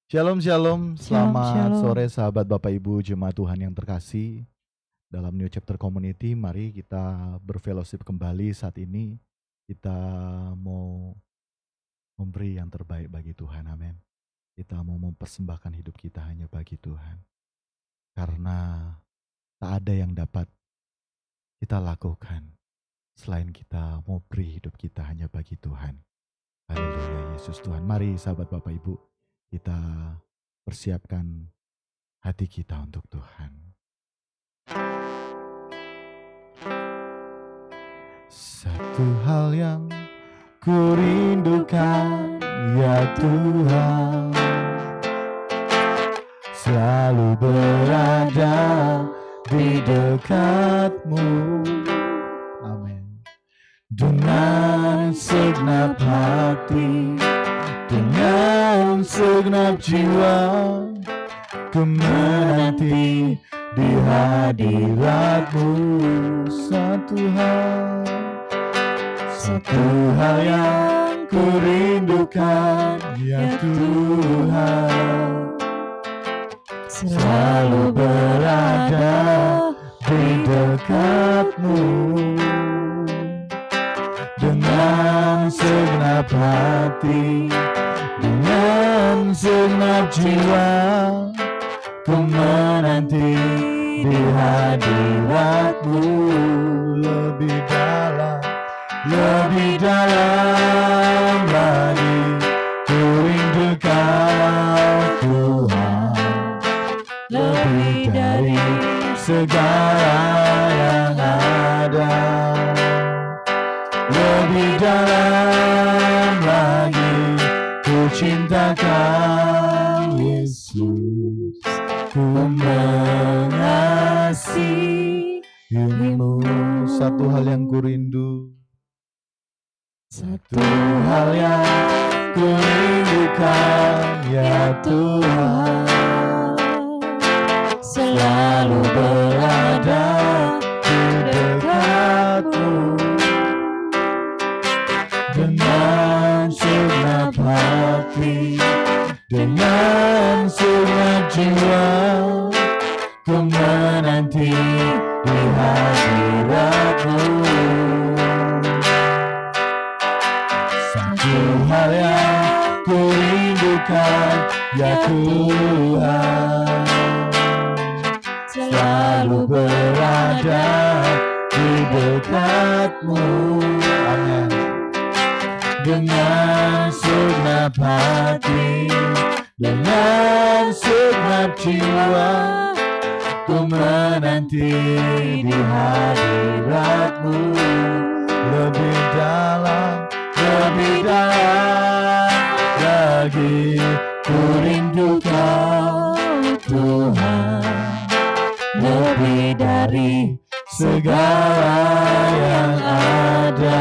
Shalom, shalom. Shalom, Selamat shalom. sore sahabat Bapak Ibu Jemaat Tuhan yang terkasih. Dalam New Chapter Community, mari kita berfellowship kembali saat ini. Kita mau memberi yang terbaik bagi Tuhan, amin. Kita mau mempersembahkan hidup kita hanya bagi Tuhan. Karena tak ada yang dapat kita lakukan selain kita mau beri hidup kita hanya bagi Tuhan. Haleluya, Yesus Tuhan. Mari sahabat Bapak Ibu, kita persiapkan hati kita untuk Tuhan. Satu hal yang ku rindukan, ya Tuhan, selalu berada di dekat-Mu. Amin. Dengan segenap hati, dengan segenap jiwa, ku menanti di hadirat-Mu. Satu hal yang ku rindukan, ya Tuhan, selalu berada di dekat-Mu. Dengan segenap hati, dengan segenap jiwa, ku menanti di hadirat-Mu. Lebih dalam lagi, ku rindu Kau Tuhan, lebih dari segala yang ada. Lebih dalam lagi, ku cinta Kau Yesus, ku mengasihi-Mu. Satu hal yang ku rindu, satu hal yang ku rindukan, ya Tuhan, selalu berada di dekat-Mu. Dengan segenap hati, dengan segenap jiwa, ku menanti di hadirat-Mu. Satu hal yang ku rindukan, ya Tuhan, selalu berada di dekat-Mu. Amin. Dengan segenap hati, dengan segenap jiwa, ku menanti di hadirat-Mu. Lebih dalam lagi, ku rindu Kau Tuhan, lebih dari segala yang ada.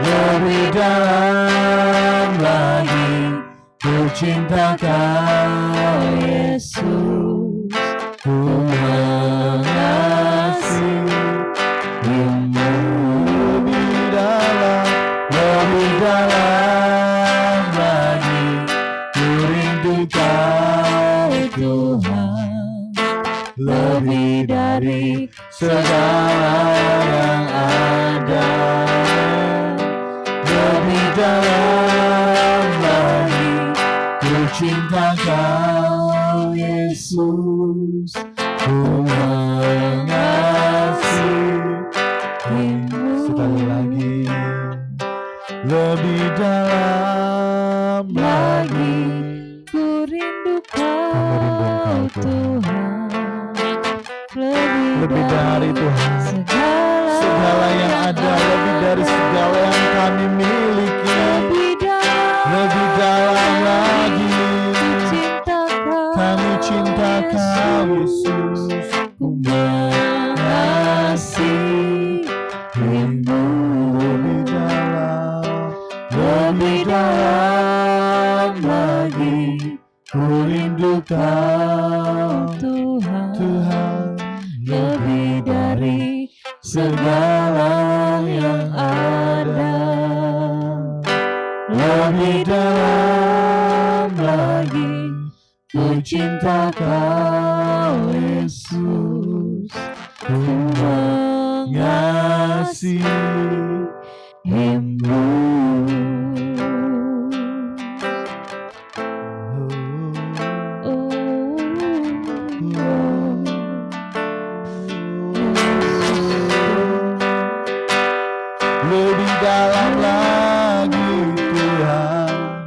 Lebih dalam lagi, ku cinta Kau Yesus, ku mengasihi-Mu. Lebih dalam lagi, ku rindu Kau Tuhan, lebih dari segala yang ada. Lebih dalam lagi, ku cinta Kau Yesus, ku mengasihi-Mu. Sekali lagi, lebih dalam lagi, Ku rindu Kau Tuhan, lebih dari Tuhan, segala yang ada, lebih dari segala yang kami miliki. Lebih dalam lagi, kami cinta Kau Yesus, ku mengasihi-Mu. Lebih dalam lagi, ku rindu Kau Tuhan, lebih dari segala yang ada. Lebih dalam ku cinta Kau Yesus, ku mengasihimu. Lebih dalam lagi Tuhan,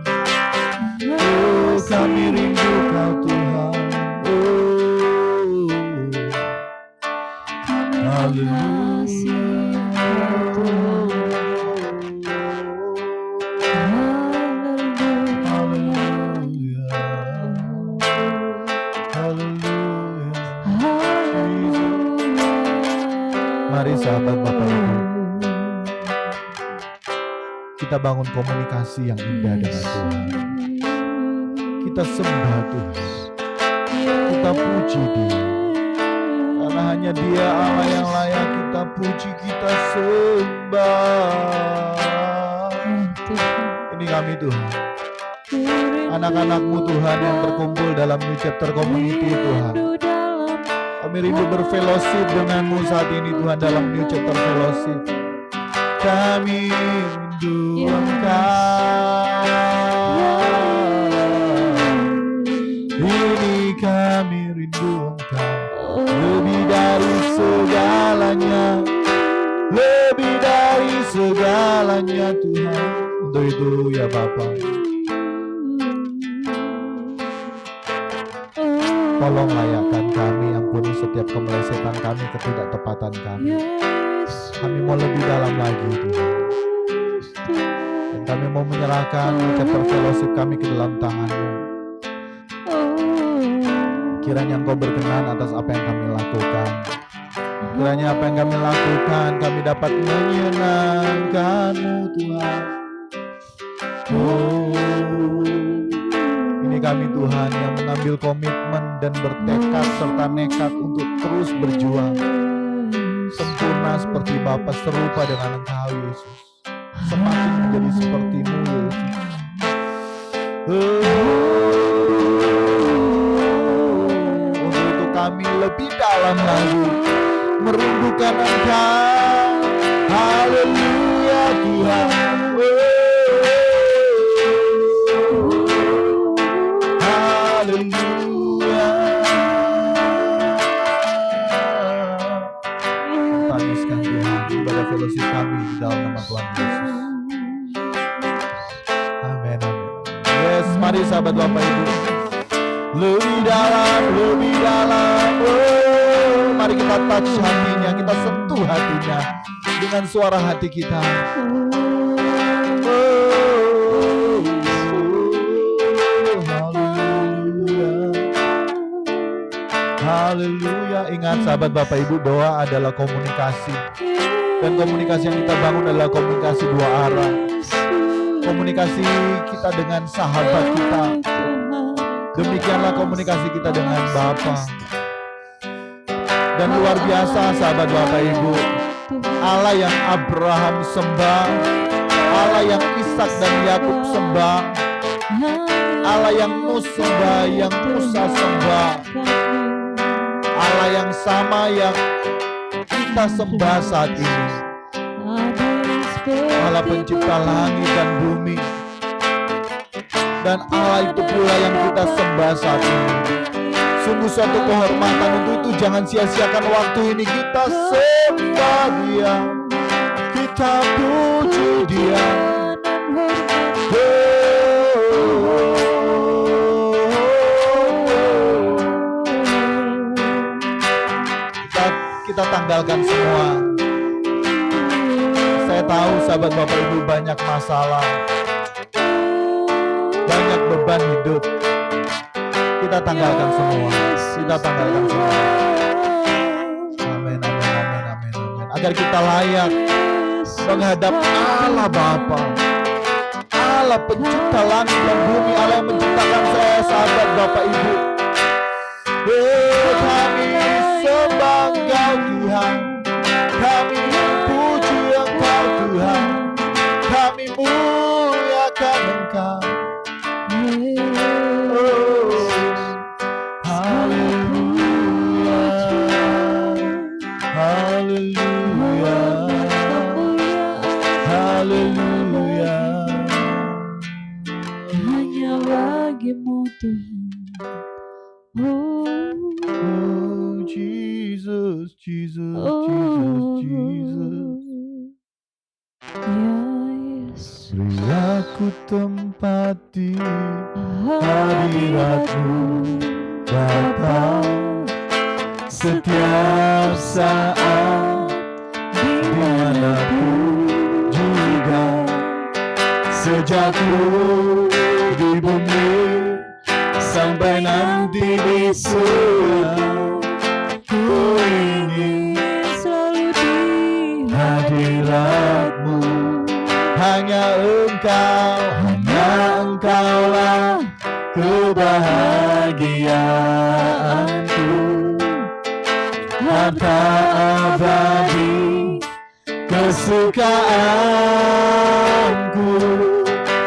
oh kami rindu Kau Tuhan. Mari sahabat Bapak Ibu, kita bangun komunikasi yang indah dengan Tuhan. Kita sembah Tuhan, kita puji Dia, karena hanya Dia Allah yang layak kita puji, kita sembah. Ini kami Tuhan, anak-anak-Mu Tuhan yang terkumpul dalam New Chapter Community Tuhan. Kami rindu berfellowship dengan-Mu saat ini Tuhan dalam New Chapter Fellowship. Kami rindu Engkau, ini kami rindu Engkau, lebih dari segalanya, lebih dari segalanya Tuhan. Untuk itu ya Bapa, tolong layakkan kami, ampuni setiap kemelesetan kami, ketidaktepatan kami. Kami mau lebih dalam lagi Tuhan, dan kami mau menyerahkan chapter fellowship kami ke dalam tangan-Mu. Kiranya Engkau berkenan atas apa yang kami lakukan. Kiranya apa yang kami lakukan, kami dapat menyenangkan-Mu Tuhan. Ini kami Tuhan yang mengambil komitmen dan bertekad serta nekat untuk terus berjuang sempurna seperti Bapa, serupa dengan Engkau Yesus, semakin menjadi seperti-Mu Yesus. Untuk itu kami lebih dalam lagi merindukan Engkau. Haleluya Tuhan. Haleluya. Tangiskan Tuhan ibadah fellowship kami di dalam nama Tuhan Yesus. Amin, amin. Yes, mari sahabat Bapak Ibu, lebih dalam, lebih dalam. Mari kita touch hatinya, kita sentuh hatinya dengan suara hati kita. Haleluya. Ingat sahabat Bapak Ibu, doa adalah komunikasi. Dan komunikasi yang kita bangun adalah komunikasi dua arah. Komunikasi kita dengan sahabat kita, demikianlah komunikasi kita dengan Bapa. Dan luar biasa sahabat Bapak Ibu, Allah yang Abraham sembah, Allah yang Ishak dan Yakub sembah, Allah yang Nuh sembah, yang Musa sembah, Allah yang sama yang kita sembah saat ini, Allah pencipta langit dan bumi. Dan Allah itu pula yang kita sembah saat ini. Sungguh suatu kehormatan, untuk itu jangan sia-siakan waktu ini. Kita sembah Dia, kita puji Dia. Kita tanggalkan semua. Saya tahu sahabat Bapak Ibu banyak masalah, banyak beban hidup. Kita tanggalkan semua. Kita tanggalkan semua. Amin, amin, amin, amin, amin. Agar kita layak menghadap Allah Bapa, Allah pencipta langit dan bumi, Allah yang menciptakan saya sahabat Bapak Ibu. Kami sembah Engkau Tuhan, kami puji Engkau Tuhan, kami muliakan Engkau. bagimu Tuhan. Oh Jesus, Jesus, Oh, Jesus, Jesus. ya Yesus. Beri aku tempat di hadirat-Mu Bapa, setiap saat dimanapun juga, sejak ku di bumi sampai nanti di surga, ku ingin selalu di hadirat-Mu. Hanya Engkaulah kebahagiaanku, harta abadi kesukaanku.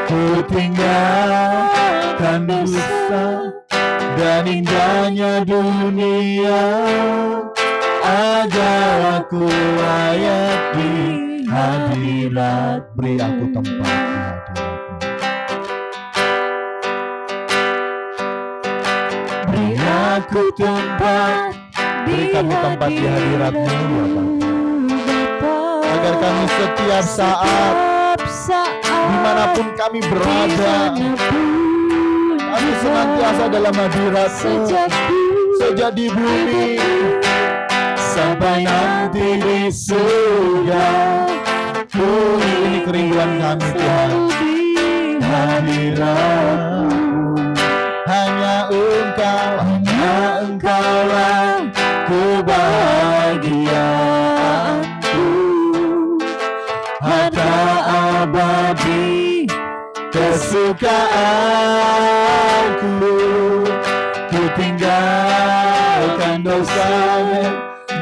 Ku tinggalkan dosa dan indahnya dunia, agar aku layak di hadirat. Beri aku tempat di hadirat-Mu. Beri aku tempat, beri kami tempat di hadirat-Mu ya Bapa, agar kami setiap saat dimanapun kami berada, kami senantiasa dalam hadirat-Mu, sejak di bumi sampai nanti di surga. Ini kerinduan kami Tuhan, hadirat-Mu. Hanya Engkaulah kebahagiaanku, harta abadi kesukaanku. Ku tinggalkan dosanya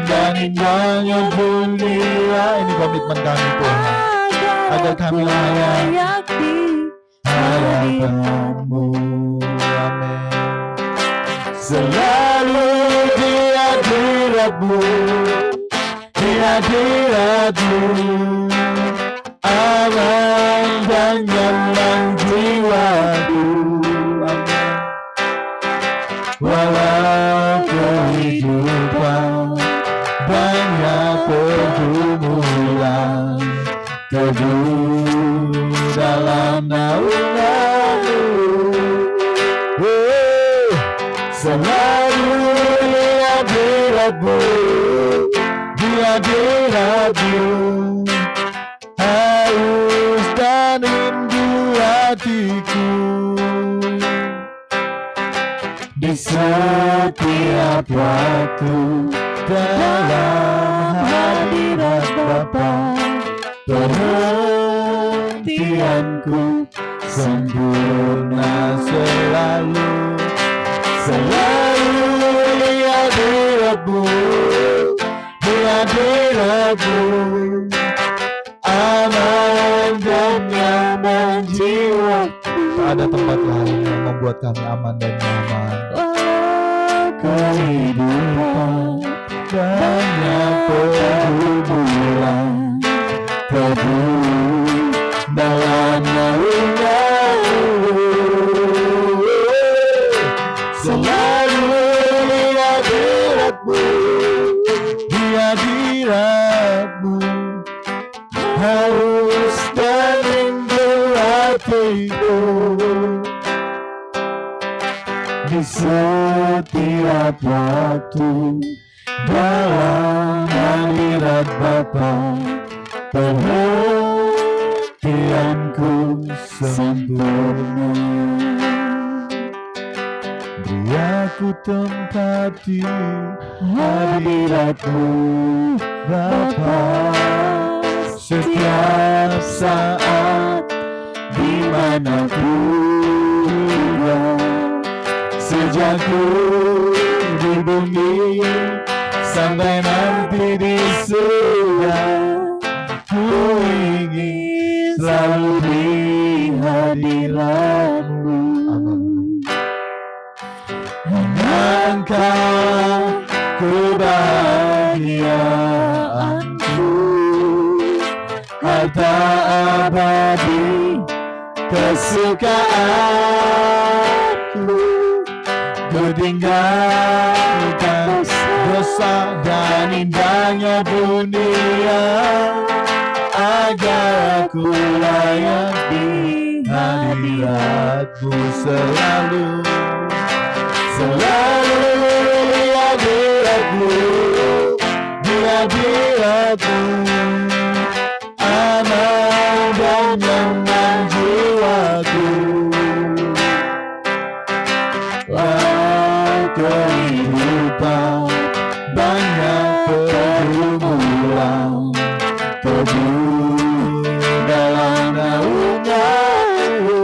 dan indahnya dunia. Ini komitmen kami Tuhan, agar kami layak di hadapan-Mu. Amin. Selalu di hadirat-Mu, di hadirat-Mu, aman dan nyaman jiwaku. Amin. Walau kehidupan banyak pergumulan, teduh dalam naungan-Mu. Selalu di hadirat-Mu, di hadirat-Mu, haus dan rindu hatiku. Di setiap waktu dalam hadirat Bapa, perhentianku sempurna selalu. Selalu di hadirat-Mu, di hadirat-Mu, aman dan nyaman jiwaku. Tak ada tempat lain yang membuat kami aman dan nyaman. Kehidupan banyak pergumulan, teduh dalam naungan-Mu. Selalu di hadirat-Mu, di hadirat-Mu, haus dan rindu hatiku. Di setiap waktu dalam hadirat Bapa, perhatianku sempurna. Beri aku tempat di hadirat-Mu Bapa, setiap saat dimanapun juga, sejak ku di bumi sampai nanti di surga, ku ingin selalu di hadirat-Mu. Engkau kebahagiaanku, harta abadi kesukaan. tinggalkan dosa dan indahnya dunia, agar aku layak di hadirat-Mu selalu. Selalu di hadirat-Mu, di hadirat-Mu, aman dan nyaman jiwaku. Kehidupan banyak pergumulan, teduh dalam naungan-Mu.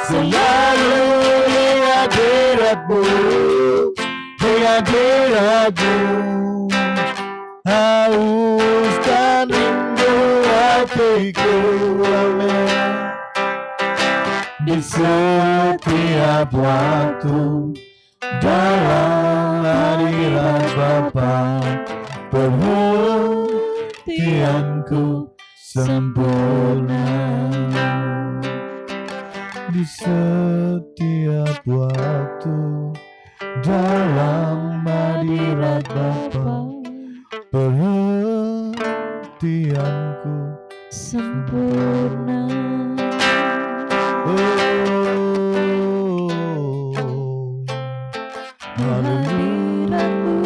Selalu di hadirat-Mu, di hadirat-Mu, haus dan rindu hatiku. Amin. Di setiap waktu dalam hadirat Bapa, perhatianku sempurna. Di setiap waktu dalam hadirat Bapa, perhatianku sempurna. Hadirat-Mu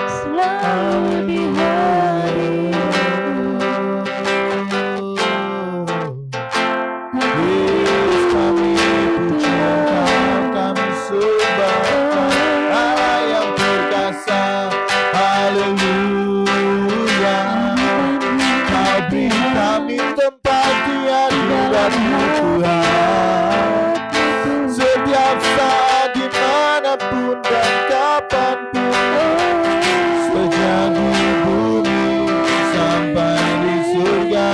selalu di Yesus, kami pujian, kami sembahkan Allah yang perkasa. Haleluya. Kau beri kami tempat di hadirat-Mu Tuhan, setiap saat dimanapun dan kapanpun, sejak di bumi sampai di surga.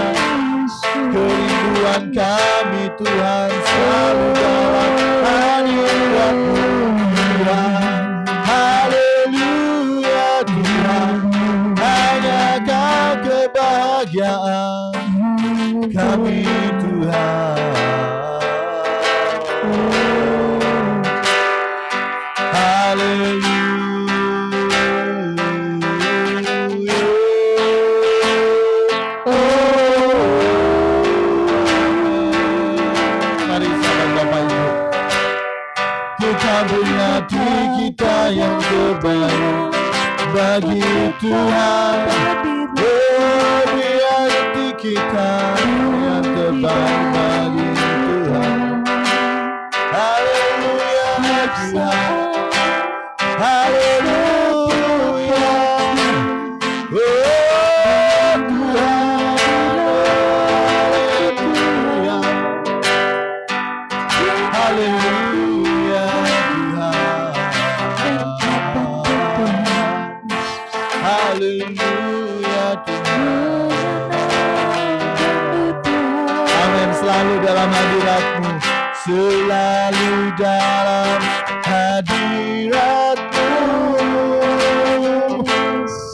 Kerinduan kami Tuhan selalu dalam hadirat-Mu Tuhan. Haleluya Tuhan, hanya Kau kebahagiaan kami Tuhan. Haleluya. Mari sahabat Bapak Ibu, kita beri hati kita yang terbaik bagi Tuhan. Beri hati kita yang terbaik bagi Tuhan. Haleluya Tuhan. Haleluya. Oh Tuhan. Haleluya. Haleluya Tuhan. Haleluya Tuhan. Amin. Selalu dalam hadirat-Mu, selalu dalam hadirat-Mu.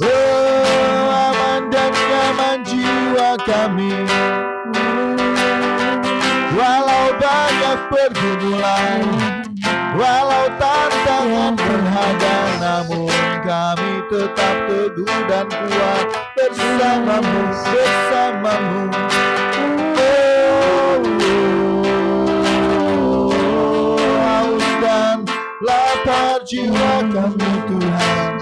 Oh, aman dan nyaman jiwa kami. Walau banyak pergumulan, walau tantangan berhadang, namun kami tetap teguh dan kuat bersama-Mu, bersama-Mu. Haus dan lapar jiwa kami Tuhan.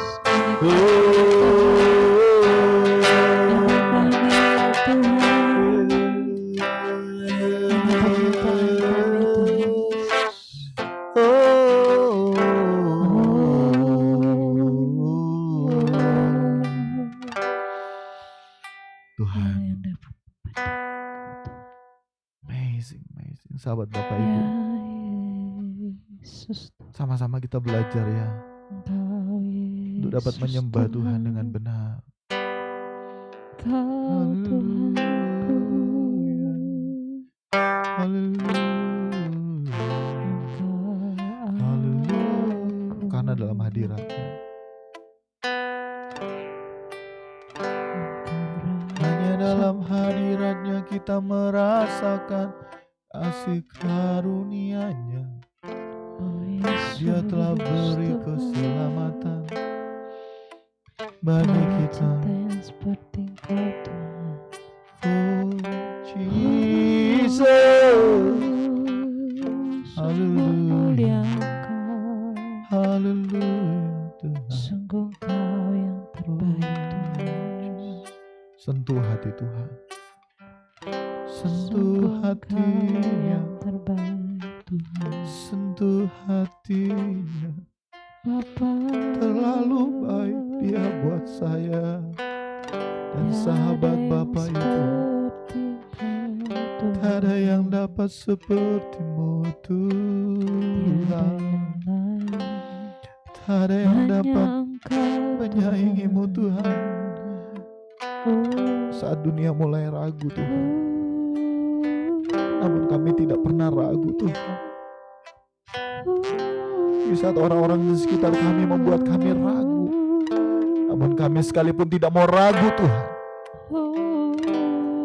Tuhan, amazing, amazing. Sahabat Bapak Ibu, sama-sama kita belajar ya untuk dapat menyembah Tuhan dengan benar. Karena dalam hadirat-Nya, hanya dalam hadirat saatnya kita merasakan kasih karunia-Nya. Oh Dia telah Yesus beri Tuhan, keselamatan bagi tiada kita. cinta yang seperti Engkau Tuhan. Oh Jesus, Sungguh mulia haleluya, Engkau, haleluya Tuhan. sungguh Engkau yang terbaik Tuhan. Sentuh hati Tuhan, sentuh Sungguh Engkau hatinya, yang terbaik Tuhan. sentuh hatinya. Bapa, Terlalu baik Dia buat saya dan sahabat Bapak itu. Tak ada yang dapat sepertimu Tuhan. Tak ada yang dapat menyaingimu Tuhan. Saat dunia mulai ragu Tuhan, namun kami tidak pernah ragu Tuhan. Di saat orang-orang di sekitar kami membuat kami ragu, namun kami sekalipun tidak mau ragu Tuhan.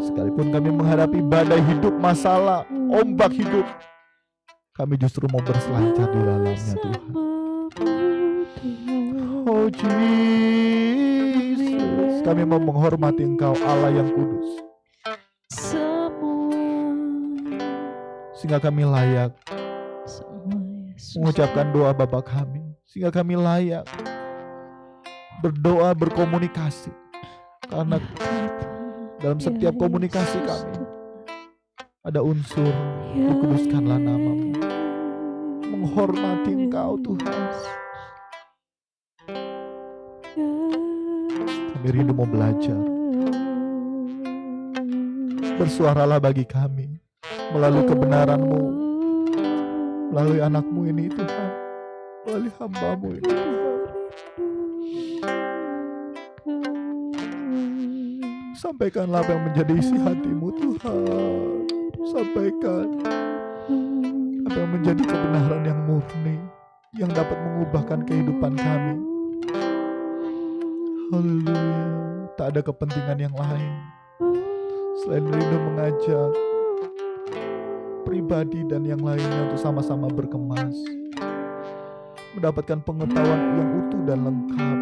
Sekalipun kami menghadapi badai hidup, masalah, ombak hidup, kami justru mau berselancar di dalamnya Tuhan. Oh Jesus, kami mau menghormati Engkau Allah yang kudus, sehingga kami layak mengucapkan doa Bapa kami, sehingga kami layak berdoa, berkomunikasi, karena dalam setiap komunikasi kami ada unsur dikuduskanlah nama-Mu, menghormati Engkau Tuhan. Kami rindu mau belajar. Bersuaralah bagi kami melalui kebenaran-Mu, melalui anak-Mu ini Tuhan, melalui hamba-Mu ini Tuhan. Sampaikanlah apa yang menjadi isi hati-Mu Tuhan. Sampaikan apa yang menjadi kebenaran yang murni, yang dapat mengubahkan kehidupan kami. Haleluya. Tak ada kepentingan yang lain selain rindu mengajak pribadi dan yang lainnya untuk sama-sama berkemas, mendapatkan pengetahuan yang utuh dan lengkap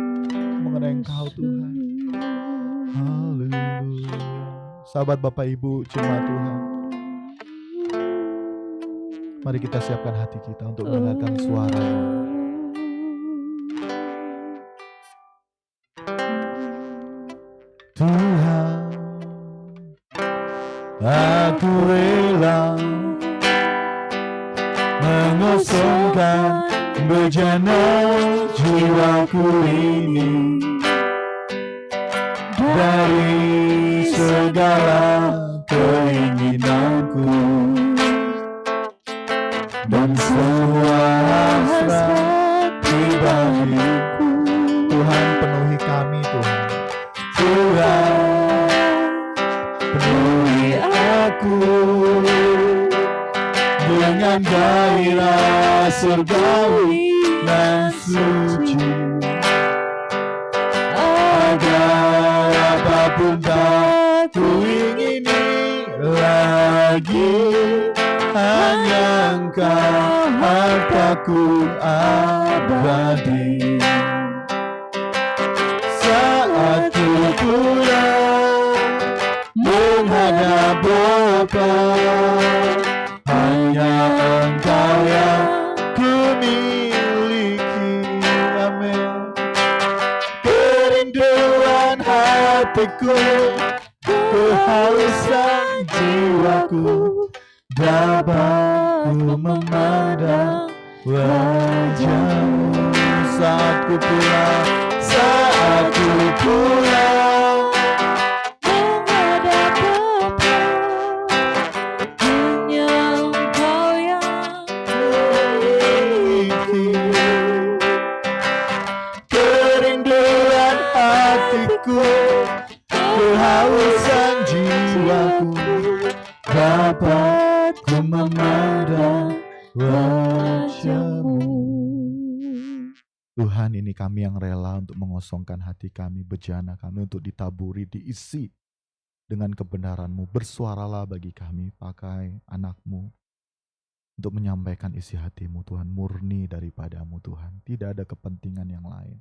mengenai Engkau Tuhan. Haleluya. Sahabat Bapak Ibu jemaat Tuhan, mari kita siapkan hati kita untuk mendengarkan suara-Nya. Tuhan, aku rela mengosongkan bejana jiwaku ini dari segala keinginanku dan semua hasrat pribadiku. Tuhan, penuhi kami Tuhan. Tuhan, penuhi aku dengan gairah surgawi dan suci, agar apapun tak ku ingini lagi, hanya Engkau hartaku abadi. Saat ku pulang menghadap Bapa, hanya Engkau yang ku miliki. Amin. Kerinduan hatiku, kehausan jiwaku, dapat ku memandang wajah-Mu. Saat ku pulang, saat ku pulang menghadap Bapa, hanya Engkau yang memiliki. Kerinduan hatiku, kehausan jiwaku, dapat ku memandang wajah-Mu. Tuhan, ini kami yang rela untuk mengosongkan hati kami, bejana kami untuk ditaburi, diisi dengan kebenaran-Mu. Bersuaralah bagi kami, pakai anak-Mu untuk menyampaikan isi hati-Mu Tuhan, murni daripada-Mu Tuhan. Tidak ada kepentingan yang lain.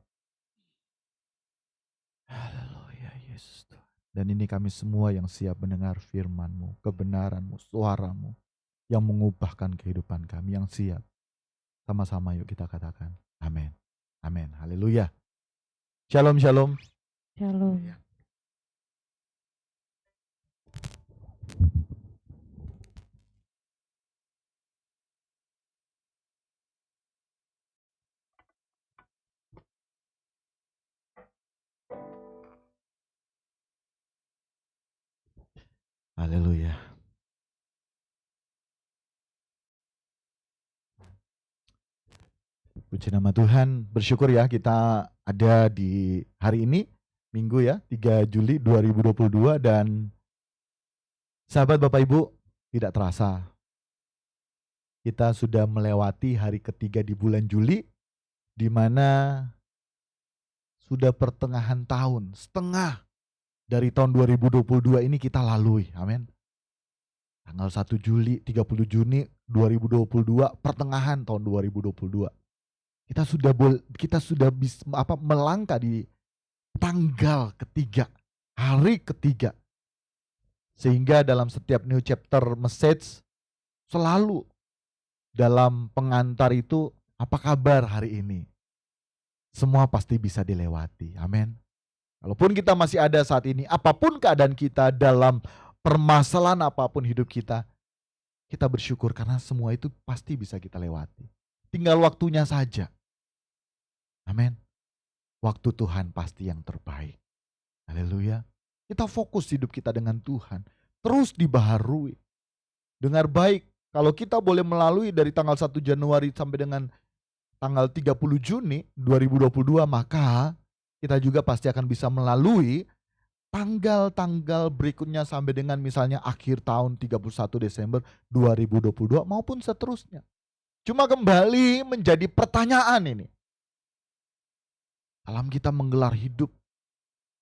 Haleluya Yesus Tuhan. Dan ini kami semua yang siap mendengar firman-Mu, kebenaran-Mu, suara-Mu yang mengubahkan kehidupan kami, yang siap. Sama-sama yuk kita katakan, amin. Amin. Haleluya. Shalom, shalom. Shalom. Haleluya. Puji nama Tuhan, bersyukur ya kita ada di hari ini, Minggu ya, 3 Juli 2022, dan sahabat Bapak Ibu, tidak terasa kita sudah melewati hari ketiga di bulan Juli, di mana sudah pertengahan tahun, setengah dari tahun 2022 ini kita lalui, amin. Tanggal 1 Juli, 30 Juni 2022, pertengahan tahun 2022. Kita sudah bisa melangkah di tanggal ketiga, hari ketiga. Sehingga dalam setiap new chapter message selalu dalam pengantar itu, apa kabar hari ini? Semua pasti bisa dilewati. Amin. Walaupun kita masih ada saat ini, apapun keadaan kita, dalam permasalahan apapun hidup kita bersyukur karena semua itu pasti bisa kita lewati. Tinggal waktunya saja. Amin. Waktu Tuhan pasti yang terbaik. Haleluya. Kita fokus hidup kita dengan Tuhan. Terus dibaharui. Dengar baik, kalau kita boleh melalui dari tanggal 1 Januari sampai dengan tanggal 30 Juni 2022, maka kita juga pasti akan bisa melalui tanggal-tanggal berikutnya sampai dengan misalnya akhir tahun 31 Desember 2022 maupun seterusnya. Cuma kembali menjadi pertanyaan ini. Dalam kita menggelar hidup,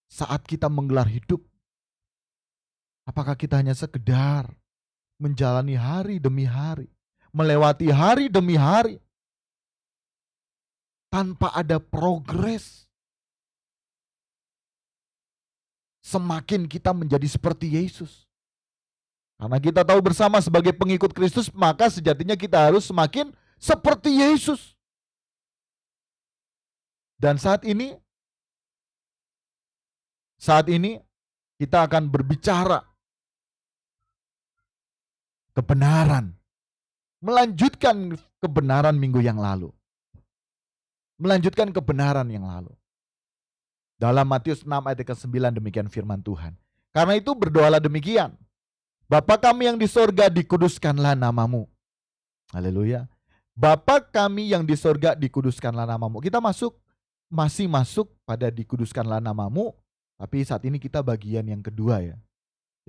saat kita menggelar hidup, apakah kita hanya sekedar menjalani hari demi hari, melewati hari demi hari, tanpa ada progres? Semakin kita menjadi seperti Yesus. Karena kita tahu bersama sebagai pengikut Kristus, maka sejatinya kita harus semakin seperti Yesus. Dan saat ini kita akan berbicara kebenaran. Melanjutkan kebenaran minggu yang lalu. Melanjutkan kebenaran yang lalu. Dalam Matius 6 ayat ke-9 demikian firman Tuhan. Karena itu berdoalah demikian. Bapa kami yang di sorga, dikuduskanlah namamu. Haleluya. Bapa kami yang di sorga, dikuduskanlah namamu. Kita masih masuk pada dikuduskanlah namamu. Tapi saat ini kita bagian yang kedua ya.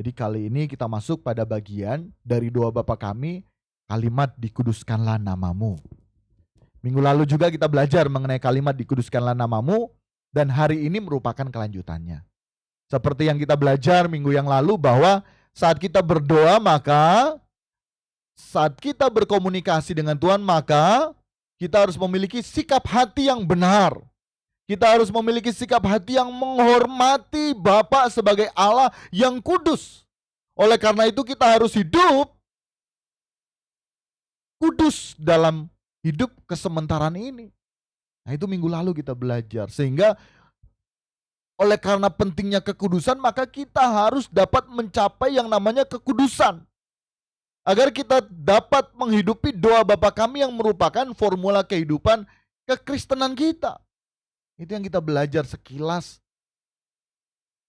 Jadi kali ini kita masuk pada bagian dari doa Bapa kami, kalimat dikuduskanlah namamu. Minggu lalu juga kita belajar mengenai kalimat dikuduskanlah namamu, dan hari ini merupakan kelanjutannya. Seperti yang kita belajar minggu yang lalu bahwa saat kita berdoa, maka saat kita berkomunikasi dengan Tuhan, maka kita harus memiliki sikap hati yang benar. Kita harus memiliki sikap hati yang menghormati Bapa sebagai Allah yang kudus. Oleh karena itu kita harus hidup kudus dalam hidup kesementaraan ini. Nah itu minggu lalu kita belajar. Sehingga oleh karena pentingnya kekudusan, maka kita harus dapat mencapai yang namanya kekudusan. Agar kita dapat menghidupi doa Bapa kami yang merupakan formula kehidupan kekristenan kita. Itu yang kita belajar sekilas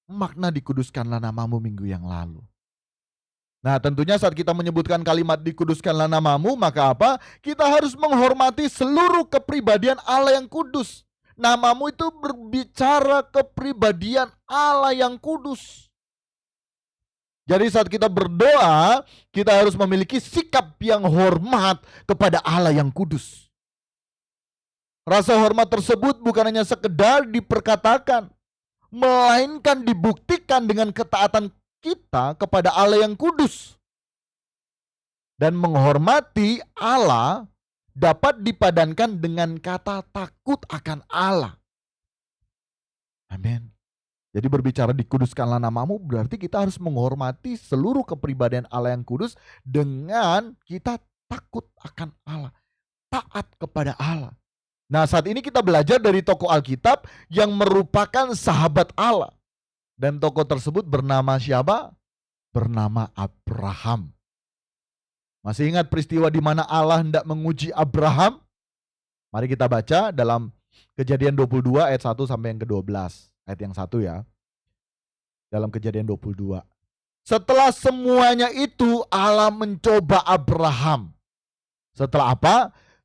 makna dikuduskanlah namamu minggu yang lalu. Nah tentunya saat kita menyebutkan kalimat dikuduskanlah namamu, maka apa? Kita harus menghormati seluruh kepribadian Allah yang kudus. Namamu itu berbicara kepribadian Allah yang kudus. Jadi saat kita berdoa, kita harus memiliki sikap yang hormat kepada Allah yang kudus. Rasa hormat tersebut bukan hanya sekedar diperkatakan, melainkan dibuktikan dengan ketaatan kita kepada Allah yang kudus. Dan menghormati Allah dapat dipadankan dengan kata takut akan Allah. Amin. Jadi berbicara dikuduskanlah namamu berarti kita harus menghormati seluruh kepribadian Allah yang kudus dengan kita takut akan Allah, taat kepada Allah. Nah, saat ini kita belajar dari tokoh Alkitab yang merupakan sahabat Allah. Dan tokoh tersebut bernama siapa? Bernama Abraham. Masih ingat peristiwa di mana Allah hendak menguji Abraham? Mari kita baca dalam Kejadian 22 ayat 1 sampai yang ke-12. Ayat yang 1 ya. Dalam Kejadian 22. Setelah semuanya itu Allah mencoba Abraham. Setelah apa?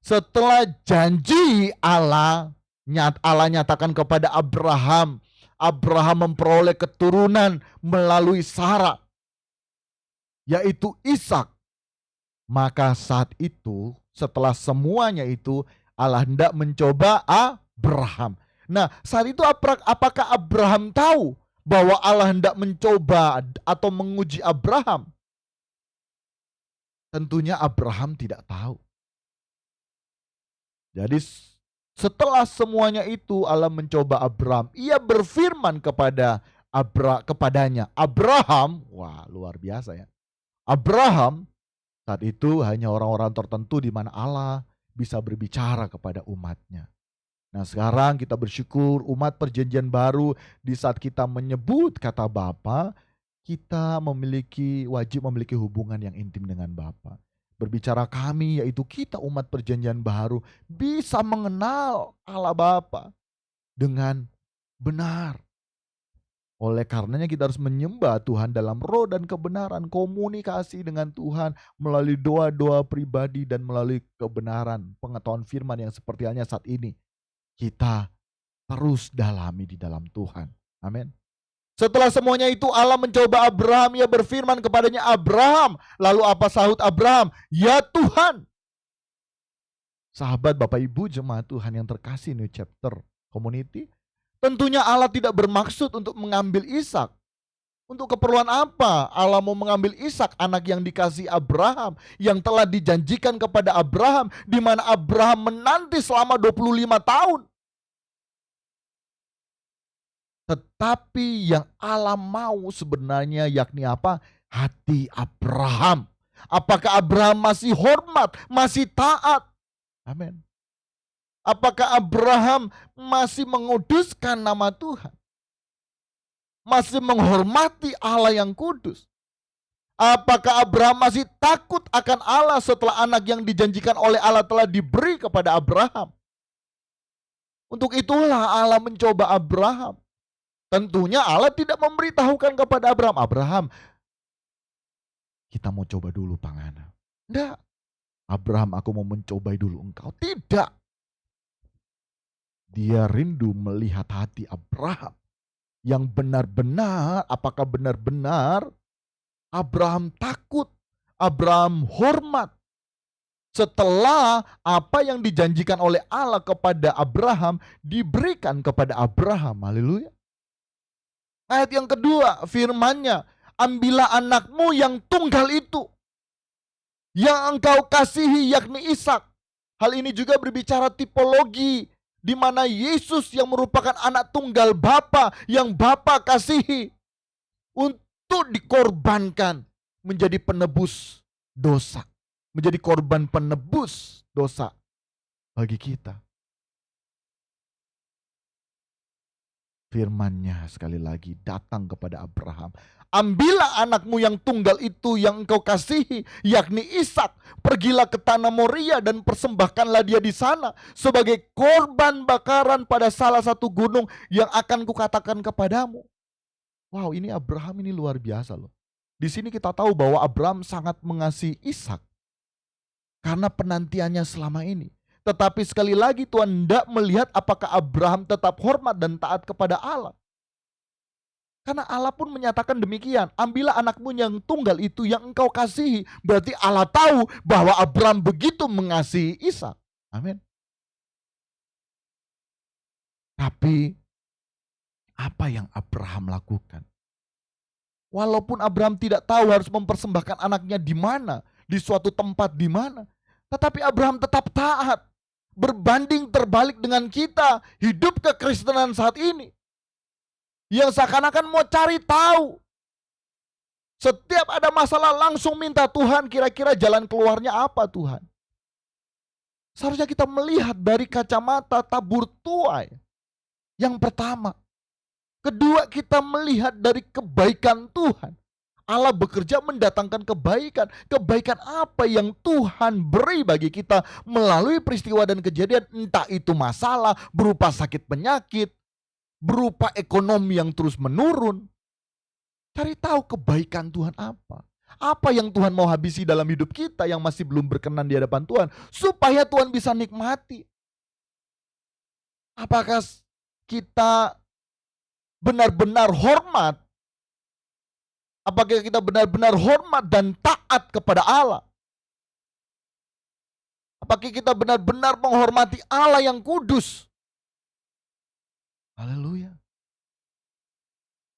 Setelah janji Allah nyatakan kepada Abraham. Abraham memperoleh keturunan melalui Sarah, yaitu Ishak. Maka saat itu, setelah semuanya itu, Allah hendak mencoba Abraham. Nah, saat itu apakah Abraham tahu bahwa Allah hendak mencoba atau menguji Abraham? Tentunya Abraham tidak tahu. Jadi setelah semuanya itu Allah mencoba Abraham. Ia berfirman kepadanya, Abraham, wah luar biasa ya. Abraham, saat itu hanya orang-orang tertentu di mana Allah bisa berbicara kepada umatnya. Nah, sekarang kita bersyukur umat perjanjian baru di saat kita menyebut kata Bapa, kita wajib memiliki hubungan yang intim dengan Bapa. Berbicara kami, yaitu kita umat perjanjian baru, bisa mengenal Allah Bapa dengan benar. Oleh karenanya kita harus menyembah Tuhan dalam roh dan kebenaran, komunikasi dengan Tuhan melalui doa-doa pribadi dan melalui kebenaran, pengetahuan firman yang seperti halnya saat ini. Kita terus dalami di dalam Tuhan. Amin. Setelah semuanya itu Allah mencoba Abraham, ia berfirman kepadanya, Abraham. Lalu apa sahut Abraham? Ya Tuhan. Sahabat, Bapak Ibu, jemaat Tuhan yang terkasih New Chapter Community, tentunya Allah tidak bermaksud untuk mengambil Ishak. Untuk keperluan apa Allah mau mengambil Ishak, anak yang dikasih Abraham, yang telah dijanjikan kepada Abraham, di mana Abraham menanti selama 25 tahun. Tetapi yang Allah mau sebenarnya yakni apa? Hati Abraham. Apakah Abraham masih hormat, masih taat? Amin. Apakah Abraham masih menguduskan nama Tuhan? Masih menghormati Allah yang kudus? Apakah Abraham masih takut akan Allah setelah anak yang dijanjikan oleh Allah telah diberi kepada Abraham? Untuk itulah Allah mencoba Abraham. Tentunya Allah tidak memberitahukan kepada Abraham, Abraham, kita mau coba dulu Pangana. Tidak. Abraham, aku mau mencobai dulu engkau. Tidak. Dia rindu melihat hati Abraham. Yang benar-benar, apakah benar-benar Abraham takut, Abraham hormat. Setelah apa yang dijanjikan oleh Allah kepada Abraham, diberikan kepada Abraham. Haleluya. Ayat yang kedua, firman-Nya, ambillah anakmu yang tunggal itu, yang engkau kasihi, yakni Ishak. Hal ini juga berbicara tipologi, di mana Yesus yang merupakan anak tunggal Bapa, yang Bapa kasihi, untuk dikorbankan menjadi penebus dosa, menjadi korban penebus dosa bagi kita. Firman-Nya sekali lagi datang kepada Abraham. Ambillah anakmu yang tunggal itu yang engkau kasihi, yakni Ishak. Pergilah ke tanah Moria dan persembahkanlah dia di sana sebagai korban bakaran pada salah satu gunung yang akan kukatakan kepadamu. Wow, ini Abraham ini luar biasa loh. Di sini kita tahu bahwa Abraham sangat mengasihi Ishak karena penantiannya selama ini. Tetapi sekali lagi Tuhan tidak melihat apakah Abraham tetap hormat dan taat kepada Allah. Karena Allah pun menyatakan demikian. Ambillah anakmu yang tunggal itu yang engkau kasihi. Berarti Allah tahu bahwa Abraham begitu mengasihi Ishak. Amin. Tapi apa yang Abraham lakukan? Walaupun Abraham tidak tahu harus mempersembahkan anaknya di mana, di suatu tempat di mana, tetapi Abraham tetap taat. Berbanding terbalik dengan kita hidup kekristenan saat ini, yang seakan-akan mau cari tahu. Setiap ada masalah langsung minta Tuhan, kira-kira jalan keluarnya apa Tuhan. Seharusnya kita melihat dari kacamata tabur tuai. Yang pertama. Kedua, kita melihat dari kebaikan Tuhan. Allah bekerja mendatangkan kebaikan. Kebaikan apa yang Tuhan beri bagi kita melalui peristiwa dan kejadian. Entah itu masalah berupa sakit penyakit, berupa ekonomi yang terus menurun. Cari tahu kebaikan Tuhan apa. Apa yang Tuhan mau habisi dalam hidup kita yang masih belum berkenan di hadapan Tuhan. Supaya Tuhan bisa nikmati. Apakah kita benar-benar hormat? Apakah kita benar-benar hormat dan taat kepada Allah? Apakah kita benar-benar menghormati Allah yang kudus? Haleluya.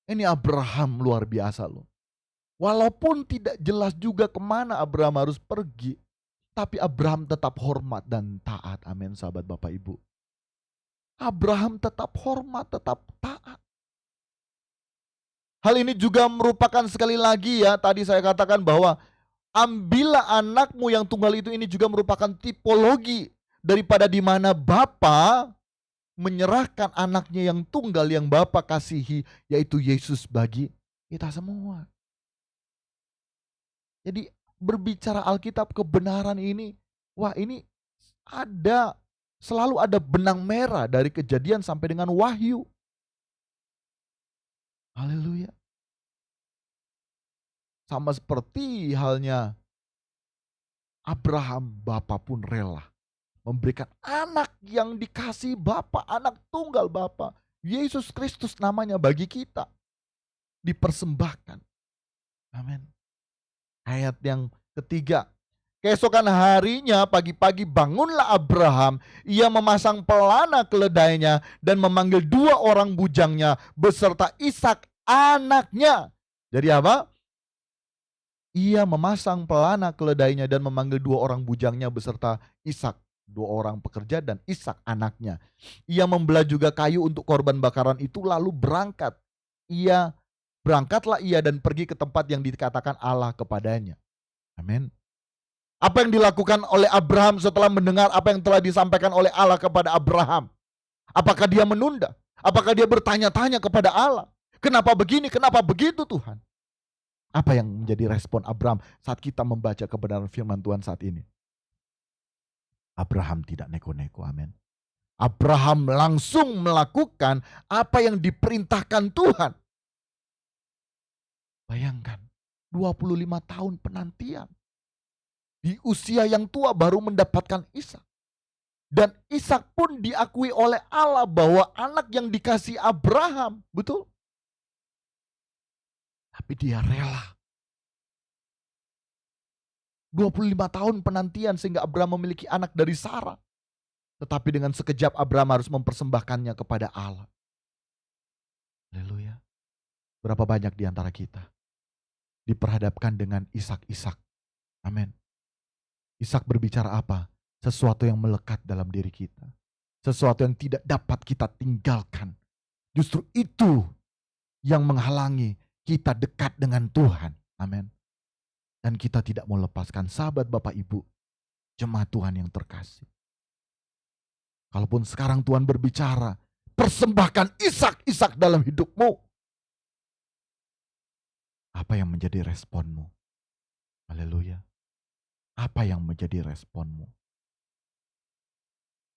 Ini Abraham luar biasa loh. Walaupun tidak jelas juga kemana Abraham harus pergi, tapi Abraham tetap hormat dan taat. Amin sahabat Bapak Ibu. Abraham tetap hormat, tetap taat. Hal ini juga merupakan sekali lagi ya, tadi saya katakan bahwa ambillah anakmu yang tunggal itu, ini juga merupakan tipologi daripada di mana Bapa menyerahkan anaknya yang tunggal yang Bapa kasihi, yaitu Yesus bagi kita semua. Jadi berbicara Alkitab kebenaran ini, wah ini selalu ada benang merah dari Kejadian sampai dengan Wahyu. Haleluya. Sama seperti halnya Abraham, Bapa pun rela memberikan anak yang dikasih Bapa, anak tunggal Bapa, Yesus Kristus namanya bagi kita. Dipersembahkan. Amin. Ayat yang ketiga. Keesokan harinya pagi-pagi bangunlah Abraham, ia memasang pelana keledainya dan memanggil 2 orang bujangnya beserta Ishak anaknya. Jadi apa? Ia memasang pelana keledainya dan memanggil 2 orang bujangnya beserta Ishak, 2 orang pekerja dan Ishak anaknya. Ia membelah juga kayu untuk korban bakaran itu lalu berangkat. Berangkatlah ia dan pergi ke tempat yang dikatakan Allah kepadanya. Amin. Apa yang dilakukan oleh Abraham setelah mendengar apa yang telah disampaikan oleh Allah kepada Abraham? Apakah dia menunda? Apakah dia bertanya-tanya kepada Allah? Kenapa begini? Kenapa begitu Tuhan? Apa yang menjadi respon Abraham saat kita membaca kebenaran firman Tuhan saat ini? Abraham tidak neko-neko, amin. Abraham langsung melakukan apa yang diperintahkan Tuhan. Bayangkan, 25 tahun penantian. Di usia yang tua baru mendapatkan Ishak. Dan Ishak pun diakui oleh Allah bahwa anak yang dikasih Abraham. Betul? Tapi dia rela. 25 tahun penantian sehingga Abraham memiliki anak dari Sarah. Tetapi dengan sekejap Abraham harus mempersembahkannya kepada Allah. Haleluya. Berapa banyak di antara kita diperhadapkan dengan Ishak. Amin. Ishak berbicara apa? Sesuatu yang melekat dalam diri kita. Sesuatu yang tidak dapat kita tinggalkan. Justru itu yang menghalangi kita dekat dengan Tuhan. Amin. Dan kita tidak mau lepaskan sahabat Bapak Ibu, jemaat Tuhan yang terkasih. Kalaupun sekarang Tuhan berbicara, persembahkan Ishak dalam hidupmu. Apa yang menjadi responmu? Haleluya. Apa yang menjadi responmu?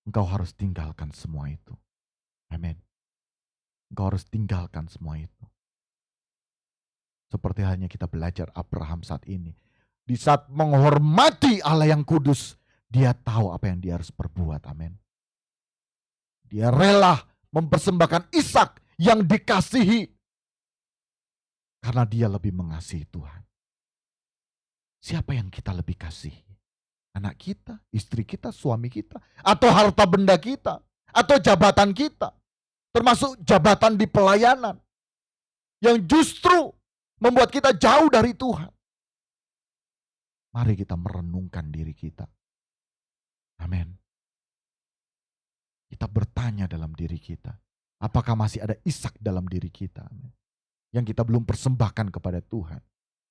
Engkau harus tinggalkan semua itu. Amin. Engkau harus tinggalkan semua itu. Seperti halnya kita belajar Abraham saat ini. Di saat menghormati Allah yang kudus, dia tahu apa yang dia harus perbuat. Amin. Dia rela mempersembahkan Ishak yang dikasihi. Karena dia lebih mengasihi Tuhan. Siapa yang kita lebih kasihi? Anak kita, istri kita, suami kita, atau harta benda kita, atau jabatan kita, termasuk jabatan di pelayanan, yang justru membuat kita jauh dari Tuhan. Mari kita merenungkan diri kita. Amin. Kita bertanya dalam diri kita, apakah masih ada Ishak dalam diri kita? Amin. Yang kita belum persembahkan kepada Tuhan,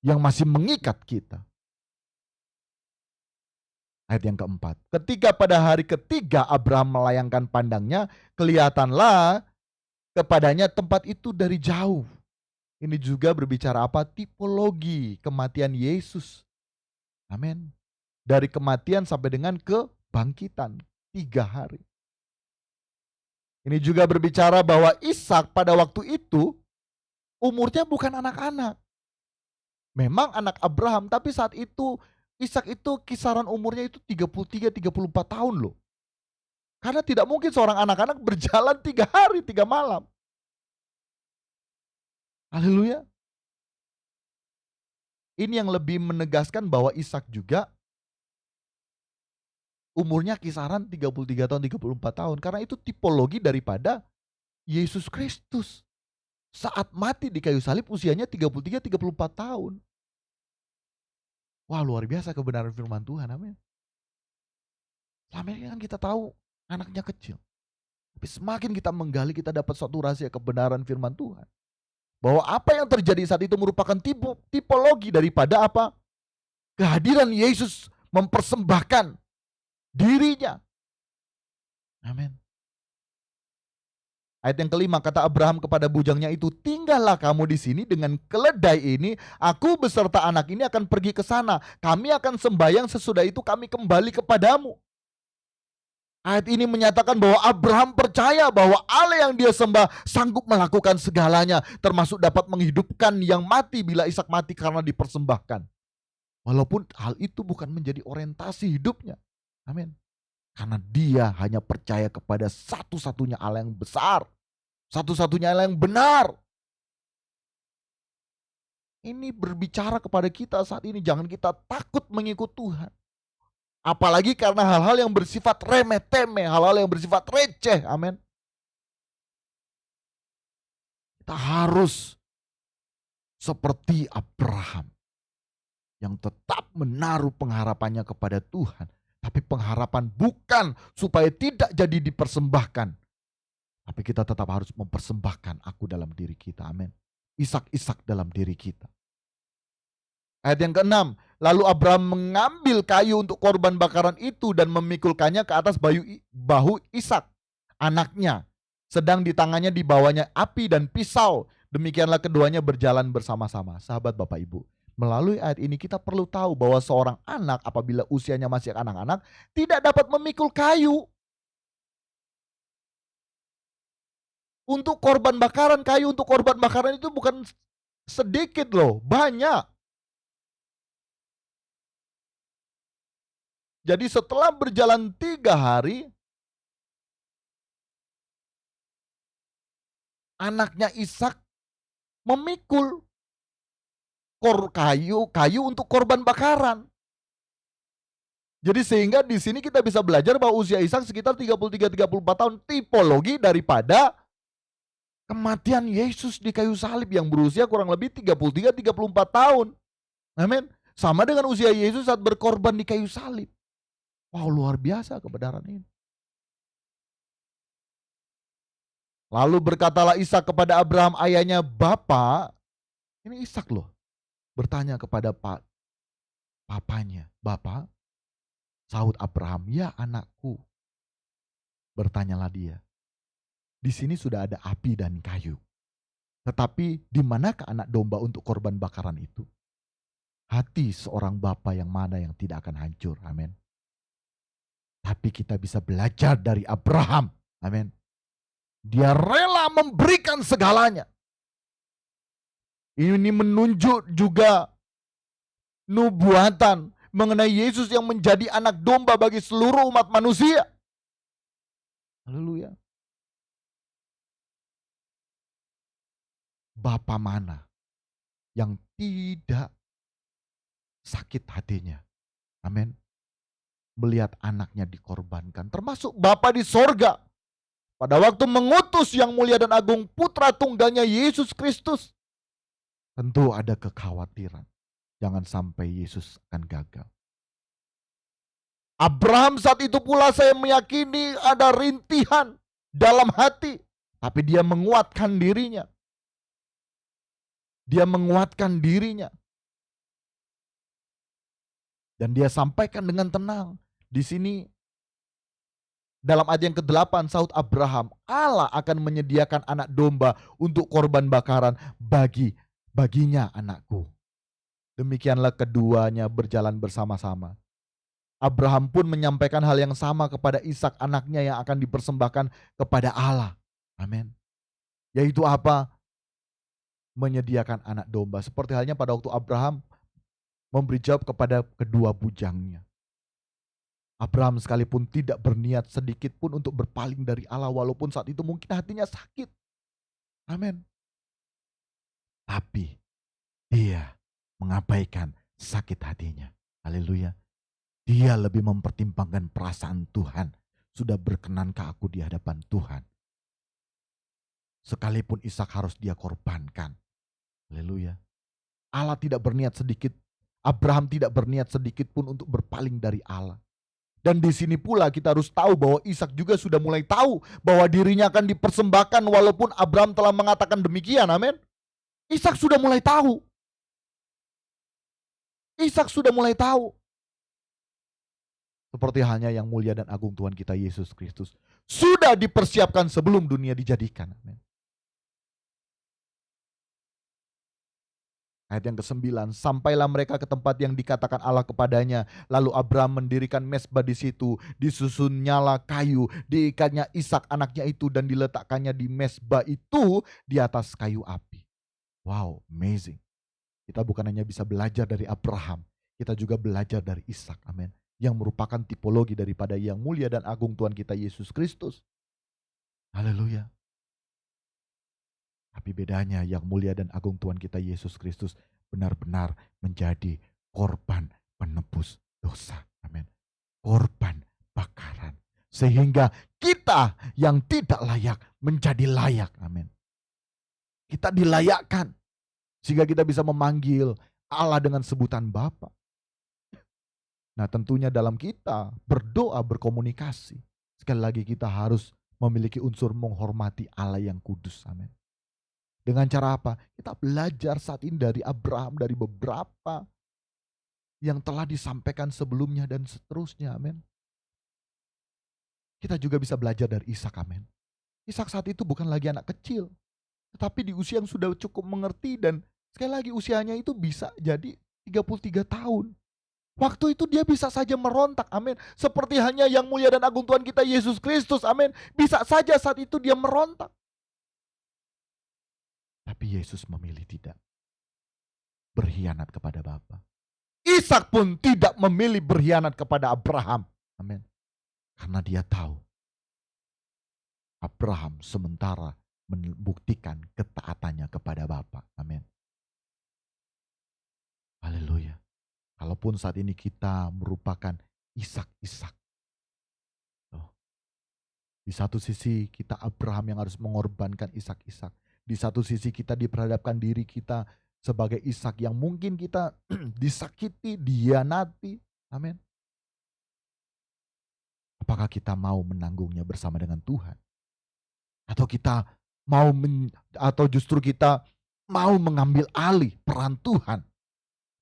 yang masih mengikat kita. Ayat yang keempat, ketika pada hari ketiga Abraham melayangkan pandangnya, kelihatanlah kepadanya tempat itu dari jauh. Ini juga berbicara apa? Tipologi kematian Yesus. Amin. Dari kematian sampai dengan kebangkitan 3 hari. Ini juga berbicara bahwa Ishak pada waktu itu umurnya bukan anak-anak. Memang anak Abraham, tapi saat itu Ishak itu kisaran umurnya itu 33-34 tahun loh. Karena tidak mungkin seorang anak-anak berjalan 3 hari 3 malam. Haleluya. Ini yang lebih menegaskan bahwa Ishak juga umurnya kisaran 33 tahun, 34 tahun. Karena itu tipologi daripada Yesus Kristus. Saat mati di kayu salib usianya 33-34 tahun. Wah, luar biasa kebenaran firman Tuhan. Amin. Selama ini kan kita tahu anaknya kecil. Tapi semakin kita menggali, kita dapat suatu rahasia kebenaran firman Tuhan. Bahwa apa yang terjadi saat itu merupakan tipologi daripada apa? Kehadiran Yesus mempersembahkan dirinya. Amin. Ayat yang kelima, kata Abraham kepada bujangnya itu, tinggallah kamu di sini dengan keledai ini, aku beserta anak ini akan pergi ke sana. Kami akan sembahyang, sesudah itu kami kembali kepadamu. Ayat ini menyatakan bahwa Abraham percaya bahwa Allah yang dia sembah sanggup melakukan segalanya, termasuk dapat menghidupkan yang mati bila Ishak mati karena dipersembahkan. Walaupun hal itu bukan menjadi orientasi hidupnya. Amin. Karena dia hanya percaya kepada satu-satunya Allah yang besar, satu-satunya Allah yang benar. Ini berbicara kepada kita saat ini, jangan kita takut mengikut Tuhan. Apalagi karena hal-hal yang bersifat remeh-temeh, hal-hal yang bersifat receh. Amin. Kita harus seperti Abraham yang tetap menaruh pengharapannya kepada Tuhan. Tapi pengharapan bukan supaya tidak jadi dipersembahkan. Tapi kita tetap harus mempersembahkan aku dalam diri kita. Amin. Ishak dalam diri kita. Ayat yang ke-6, lalu Abraham mengambil kayu untuk korban bakaran itu dan memikulkannya ke atas bahu Ishak, anaknya. Sedang di tangannya dibawanya api dan pisau. Demikianlah keduanya berjalan bersama-sama. Sahabat Bapak Ibu, melalui ayat ini kita perlu tahu bahwa seorang anak apabila usianya masih anak-anak tidak dapat memikul kayu. Untuk korban bakaran, kayu untuk korban bakaran itu bukan sedikit loh, banyak. Jadi setelah berjalan 3 hari, anaknya Ishak memikul kayu untuk korban bakaran. Jadi sehingga di sini kita bisa belajar bahwa usia Ishak sekitar 33-34 tahun, tipologi daripada kematian Yesus di kayu salib yang berusia kurang lebih 33-34 tahun. Amin. Sama dengan usia Yesus saat berkorban di kayu salib. Wow, luar biasa kebenaran ini. Lalu berkatalah Ishak kepada Abraham ayahnya, Bapak, ini Ishak loh, bertanya kepada papanya, Bapak, sahut Abraham, ya anakku. Bertanyalah dia, di sini sudah ada api dan kayu, tetapi di manakah anak domba untuk korban bakaran itu? Hati seorang bapa yang mana yang tidak akan hancur, amin. Tapi kita bisa belajar dari Abraham, amin. Dia rela memberikan segalanya. Ini menunjuk juga nubuatan mengenai Yesus yang menjadi anak domba bagi seluruh umat manusia. Haleluya. Bapa mana yang tidak sakit hatinya, amin, melihat anaknya dikorbankan, termasuk Bapa di sorga pada waktu mengutus yang mulia dan agung putra tunggalnya Yesus Kristus tentu ada kekhawatiran. Jangan sampai Yesus akan gagal. Abraham saat itu pula saya meyakini ada rintihan dalam hati. Tapi dia menguatkan dirinya. Dia menguatkan dirinya. Dan dia sampaikan dengan tenang. Di sini dalam ayat yang ke-8 saud Abraham, Allah akan menyediakan anak domba untuk korban bakaran baginya anakku. Demikianlah keduanya berjalan bersama-sama. Abraham pun menyampaikan hal yang sama kepada Ishak anaknya yang akan dipersembahkan kepada Allah. Amin. Yaitu apa? Menyediakan anak domba. Seperti halnya pada waktu Abraham memberi jawab kepada kedua bujangnya. Abraham sekalipun tidak berniat sedikit pun untuk berpaling dari Allah walaupun saat itu mungkin hatinya sakit. Amin. Tapi dia mengabaikan sakit hatinya. Haleluya. Dia lebih mempertimbangkan perasaan Tuhan. Sudah berkenankah aku di hadapan Tuhan? Sekalipun Ishak harus dia korbankan. Haleluya. Allah tidak berniat sedikit. Abraham tidak berniat sedikit pun untuk berpaling dari Allah. Dan di sini pula kita harus tahu bahwa Ishak juga sudah mulai tahu bahwa dirinya akan dipersembahkan walaupun Abraham telah mengatakan demikian. Amin. Ishak sudah mulai tahu. Ishak sudah mulai tahu. Seperti halnya yang mulia dan agung Tuhan kita Yesus Kristus. Sudah dipersiapkan sebelum dunia dijadikan. Amin. Ayat yang ke-9, sampailah mereka ke tempat yang dikatakan Allah kepadanya. Lalu Abraham mendirikan mezbah di situ, disusun nyala kayu, diikatnya Ishak anaknya itu dan diletakkannya di mezbah itu di atas kayu api. Wow, amazing. Kita bukan hanya bisa belajar dari Abraham, kita juga belajar dari Ishak, amin. Yang merupakan tipologi daripada yang mulia dan agung Tuhan kita Yesus Kristus. Haleluya. Tapi bedanya yang mulia dan agung Tuhan kita Yesus Kristus benar-benar menjadi korban penebus dosa. Amin. Korban bakaran. Sehingga kita yang tidak layak menjadi layak. Amin. Kita dilayakkan. Sehingga kita bisa memanggil Allah dengan sebutan Bapa. Nah tentunya dalam kita berdoa, berkomunikasi. Sekali lagi kita harus memiliki unsur menghormati Allah yang kudus. Amin. Dengan cara apa? Kita belajar saat ini dari Abraham, dari beberapa yang telah disampaikan sebelumnya dan seterusnya. Amin. Kita juga bisa belajar dari Ishak. Amin. Ishak saat itu bukan lagi anak kecil, tetapi di usia yang sudah cukup mengerti dan sekali lagi usianya itu bisa jadi 33 tahun. Waktu itu dia bisa saja merontak. Amin. Seperti hanya yang mulia dan agung Tuhan kita Yesus Kristus. Amin. Bisa saja saat itu dia merontak. Tapi Yesus memilih tidak berkhianat kepada Bapa. Ishak pun tidak memilih berkhianat kepada Abraham. Amin. Karena dia tahu Abraham sementara membuktikan ketaatannya kepada Bapa. Amin. Haleluya. Kalaupun saat ini kita merupakan Ishak. Di satu sisi kita Abraham yang harus mengorbankan Ishak. Di satu sisi kita diperhadapkan diri kita sebagai Ishak yang mungkin kita disakiti, dihianati. Amin. Apakah kita mau menanggungnya bersama dengan Tuhan? Atau kita atau justru kita mau mengambil alih peran Tuhan?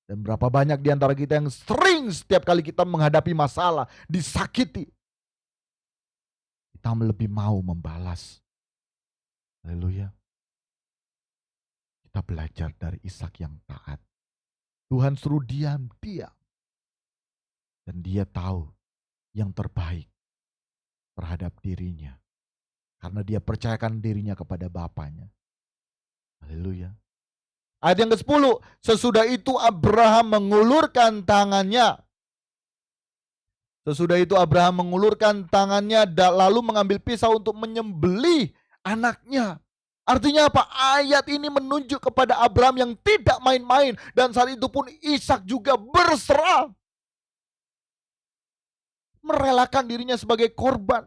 Dan berapa banyak di antara kita yang sering setiap kali kita menghadapi masalah, disakiti, kita lebih mau membalas. Haleluya. Kita belajar dari Ishak yang taat. Tuhan suruh diam. Dan dia tahu yang terbaik terhadap dirinya. Karena dia percayakan dirinya kepada Bapanya. Haleluya. Ayat yang ke-10. Sesudah itu Abraham mengulurkan tangannya. Lalu mengambil pisau untuk menyembelih anaknya. Artinya apa? Ayat ini menunjuk kepada Abraham yang tidak main-main. Dan saat itu pun Ishak juga berserah. Merelakan dirinya sebagai korban.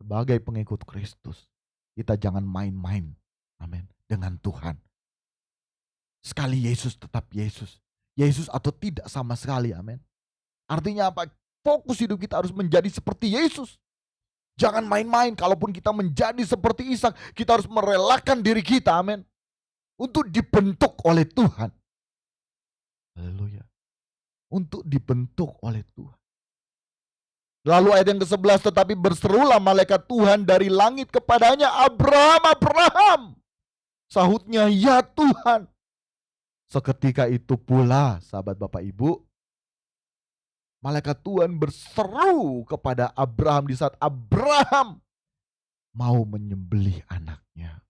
Sebagai pengikut Kristus. Kita jangan main-main. Amin. Dengan Tuhan. Sekali Yesus tetap Yesus. Yesus atau tidak sama sekali, amin. Artinya apa? Fokus hidup kita harus menjadi seperti Yesus. Jangan main-main, kalaupun kita menjadi seperti Ishak, kita harus merelakan diri kita, amin. Untuk dibentuk oleh Tuhan. Haleluya. Untuk dibentuk oleh Tuhan. Lalu ayat yang ke-11, tetapi berserulah malaikat Tuhan dari langit kepadanya, Abraham, Abraham. Sahutnya, ya Tuhan. Seketika itu pula, sahabat Bapak Ibu, malaikat Tuhan berseru kepada Abraham di saat Abraham mau menyembelih anaknya.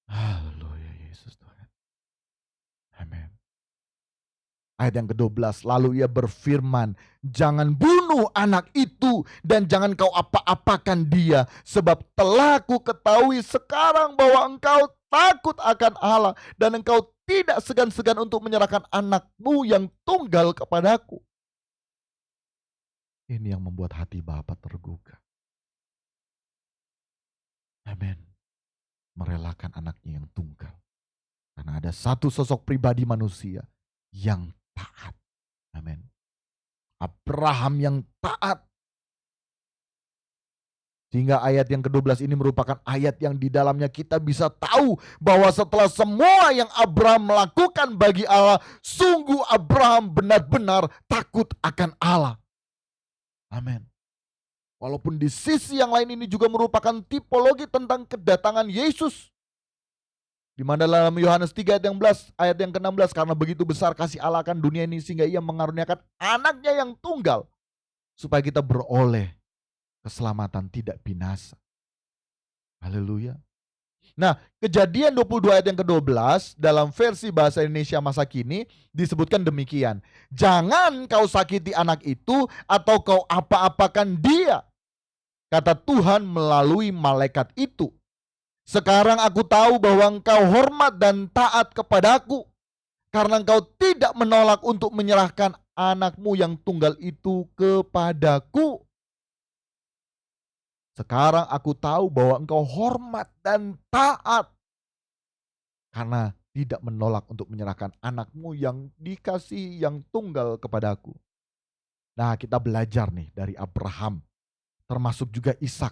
Haleluya, Yesus Tuhan. Amin. Ayat yang ke-12, lalu ia berfirman, jangan bunuh anak itu dan jangan kau apa-apakan dia, sebab telah ku ketahui sekarang bahwa engkau takut akan Allah dan engkau tidak segan-segan untuk menyerahkan anakmu yang tunggal kepadaku. Ini yang membuat hati Bapa tergugah. Amin. Merelakan anaknya yang tunggal. Karena ada satu sosok pribadi manusia yang taat. Amin. Abraham yang taat. Sehingga ayat yang ke-12 ini merupakan ayat yang di dalamnya kita bisa tahu bahwa setelah semua yang Abraham melakukan bagi Allah, sungguh Abraham benar-benar takut akan Allah. Amin. Walaupun di sisi yang lain ini juga merupakan tipologi tentang kedatangan Yesus. Di mana dalam Yohanes 3 ayat yang ke-16, karena begitu besar kasih Allah akan dunia ini sehingga ia mengaruniakan anaknya yang tunggal supaya kita beroleh keselamatan tidak binasa. Haleluya. Nah, Kejadian 22 ayat yang ke-12 dalam versi bahasa Indonesia masa kini disebutkan demikian. Jangan kau sakiti anak itu atau kau apa-apakan dia, kata Tuhan melalui malaikat itu. Sekarang aku tahu bahwa engkau hormat dan taat kepadaku, karena engkau tidak menolak untuk menyerahkan anakmu yang tunggal itu kepadaku. Sekarang aku tahu bahwa engkau hormat dan taat, karena tidak menolak untuk menyerahkan anakmu yang dikasihi yang tunggal kepadaku. Nah, kita belajar nih dari Abraham, termasuk juga Ishak.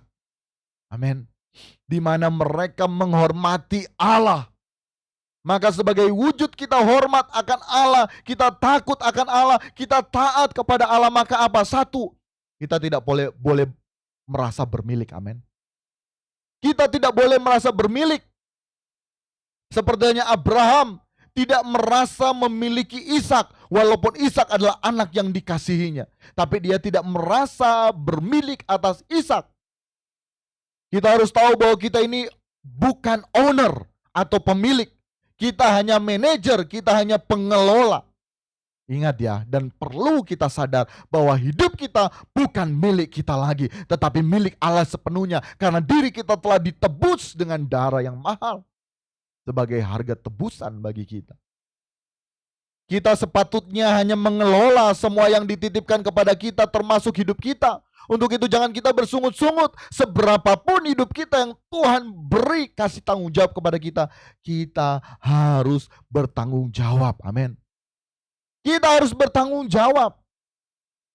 Amin. Di mana mereka menghormati Allah. Maka sebagai wujud kita hormat akan Allah, kita takut akan Allah, kita taat kepada Allah, maka apa? Satu, kita tidak boleh merasa bermilik. Amin. Kita tidak boleh merasa bermilik. Sepertinya Abraham tidak merasa memiliki Ishak, walaupun Ishak adalah anak yang dikasihinya. Tapi dia tidak merasa bermilik atas Ishak. Kita harus tahu bahwa kita ini bukan owner atau pemilik. Kita hanya manajer, kita hanya pengelola. Ingat ya, dan perlu kita sadar bahwa hidup kita bukan milik kita lagi, tetapi milik Allah sepenuhnya. Karena diri kita telah ditebus dengan darah yang mahal sebagai harga tebusan bagi kita. Kita sepatutnya hanya mengelola semua yang dititipkan kepada kita, termasuk hidup kita. Untuk itu jangan kita bersungut-sungut. Seberapapun hidup kita yang Tuhan beri kasih tanggung jawab kepada kita, kita harus bertanggung jawab. Amin. Kita harus bertanggung jawab.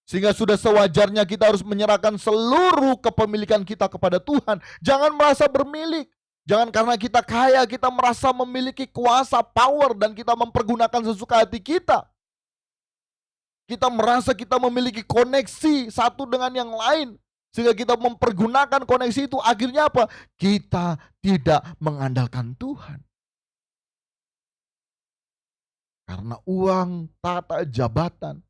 Sehingga sudah sewajarnya kita harus menyerahkan seluruh kepemilikan kita kepada Tuhan. Jangan merasa bermilik. Jangan karena kita kaya, kita merasa memiliki kuasa, power, dan kita mempergunakan sesuka hati kita. Kita merasa kita memiliki koneksi satu dengan yang lain. Sehingga kita mempergunakan koneksi itu. Akhirnya apa? Kita tidak mengandalkan Tuhan. Karena uang, tata, jabatan.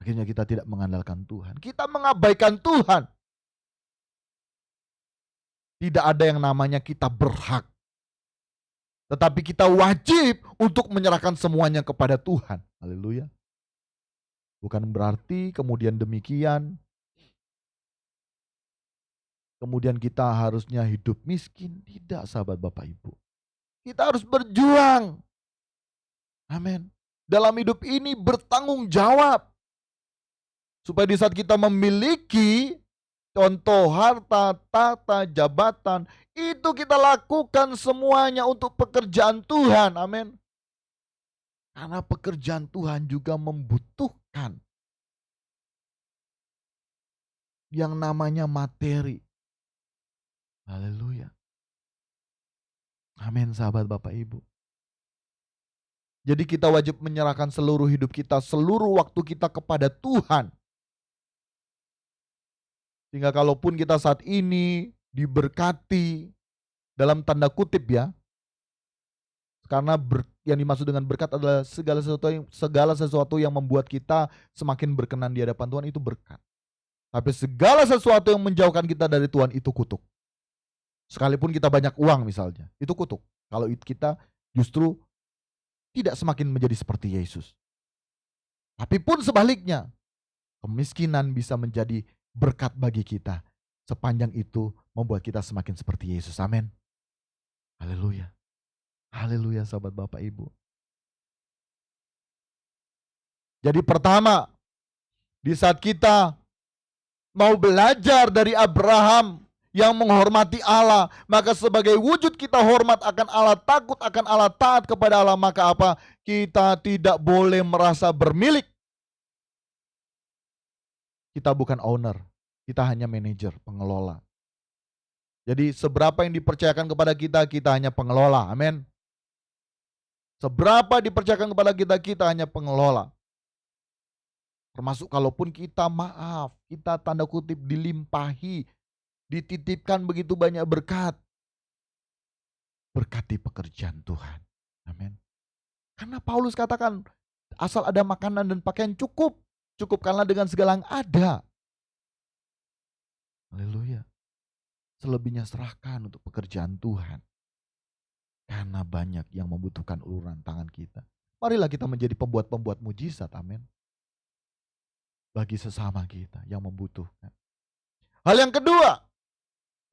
Akhirnya kita tidak mengandalkan Tuhan. Kita mengabaikan Tuhan. Tidak ada yang namanya kita berhak. Tetapi kita wajib untuk menyerahkan semuanya kepada Tuhan. Haleluya. Bukan berarti kemudian demikian, kemudian kita harusnya hidup miskin. Tidak, sahabat Bapak Ibu. Kita harus berjuang. Amin. Dalam hidup ini bertanggung jawab. Supaya di saat kita memiliki, contoh harta, tahta, jabatan, itu kita lakukan semuanya untuk pekerjaan Tuhan. Amin. Karena pekerjaan Tuhan juga membutuhkan yang namanya materi. Haleluya. Amin, sahabat Bapak Ibu. Jadi kita wajib menyerahkan seluruh hidup kita, seluruh waktu kita kepada Tuhan. Sehingga kalaupun kita saat ini diberkati, dalam tanda kutip ya, karena yang dimaksud dengan berkat adalah segala sesuatu yang membuat kita semakin berkenan di hadapan Tuhan, itu berkat. Tapi segala sesuatu yang menjauhkan kita dari Tuhan itu kutuk. Sekalipun kita banyak uang misalnya, itu kutuk. Kalau kita justru tidak semakin menjadi seperti Yesus. Tapi pun sebaliknya, kemiskinan bisa menjadi berkat bagi kita. Sepanjang itu membuat kita semakin seperti Yesus. Amin. Haleluya. Haleluya, sahabat Bapak Ibu. Jadi pertama, di saat kita mau belajar dari Abraham yang menghormati Allah, maka sebagai wujud kita hormat akan Allah, takut akan Allah, taat kepada Allah, maka apa? Kita tidak boleh merasa bermilik. Kita bukan owner, kita hanya manajer, pengelola. Jadi seberapa yang dipercayakan kepada kita, kita hanya pengelola. Amin. Seberapa dipercayakan kepada kita, kita hanya pengelola. Termasuk kalaupun kita maaf, kita tanda kutip dilimpahi, dititipkan begitu banyak berkat. Berkati pekerjaan Tuhan. Amin. Karena Paulus katakan, asal ada makanan dan pakaian cukup. Cukupkanlah dengan segala yang ada. Haleluya. Selebihnya serahkan untuk pekerjaan Tuhan. Karena banyak yang membutuhkan uluran tangan kita. Marilah kita menjadi pembuat-pembuat mujizat. Amin. Bagi sesama kita yang membutuhkan. Hal yang kedua,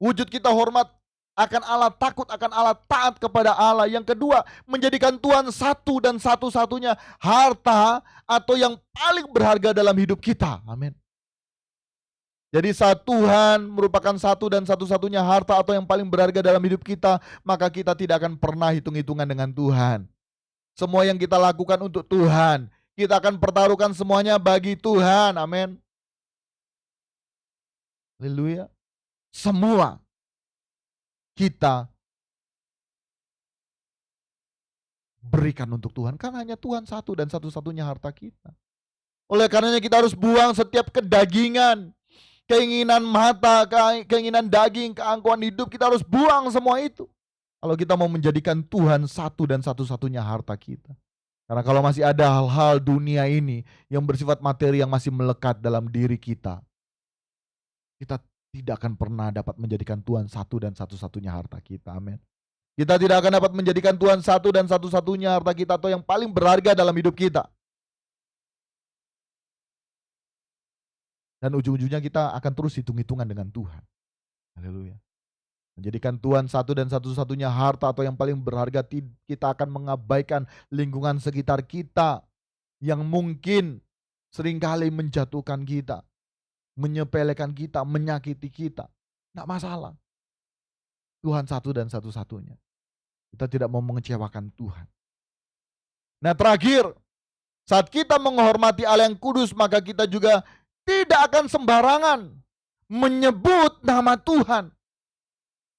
wujud kita hormat akan Allah, takut akan Allah, taat kepada Allah. Yang kedua, menjadikan Tuhan satu dan satu-satunya harta atau yang paling berharga dalam hidup kita. Amin. Jadi saat Tuhan merupakan satu dan satu-satunya harta atau yang paling berharga dalam hidup kita, maka kita tidak akan pernah hitung-hitungan dengan Tuhan. Semua yang kita lakukan untuk Tuhan, kita akan pertaruhkan semuanya bagi Tuhan. Amin. Haleluya. Semua kita berikan untuk Tuhan, karena hanya Tuhan satu dan satu-satunya harta kita. Oleh karenanya kita harus buang setiap kedagingan, keinginan mata, keinginan daging, keangkuhan hidup, kita harus buang semua itu. Kalau kita mau menjadikan Tuhan satu dan satu-satunya harta kita. Karena kalau masih ada hal-hal dunia ini yang bersifat materi yang masih melekat dalam diri kita, kita tidak akan pernah dapat menjadikan Tuhan satu dan satu-satunya harta kita. Amin. Kita tidak akan dapat menjadikan Tuhan satu dan satu-satunya harta kita atau yang paling berharga dalam hidup kita. Dan ujung-ujungnya kita akan terus hitung-hitungan dengan Tuhan. Haleluya. Menjadikan Tuhan satu dan satu-satunya harta atau yang paling berharga, kita akan mengabaikan lingkungan sekitar kita yang mungkin seringkali menjatuhkan kita, menyepelekan kita, menyakiti kita. Tidak masalah. Tuhan satu dan satu-satunya. Kita tidak mau mengecewakan Tuhan. Nah terakhir, saat kita menghormati Allah yang kudus, maka kita juga tidak akan sembarangan menyebut nama Tuhan.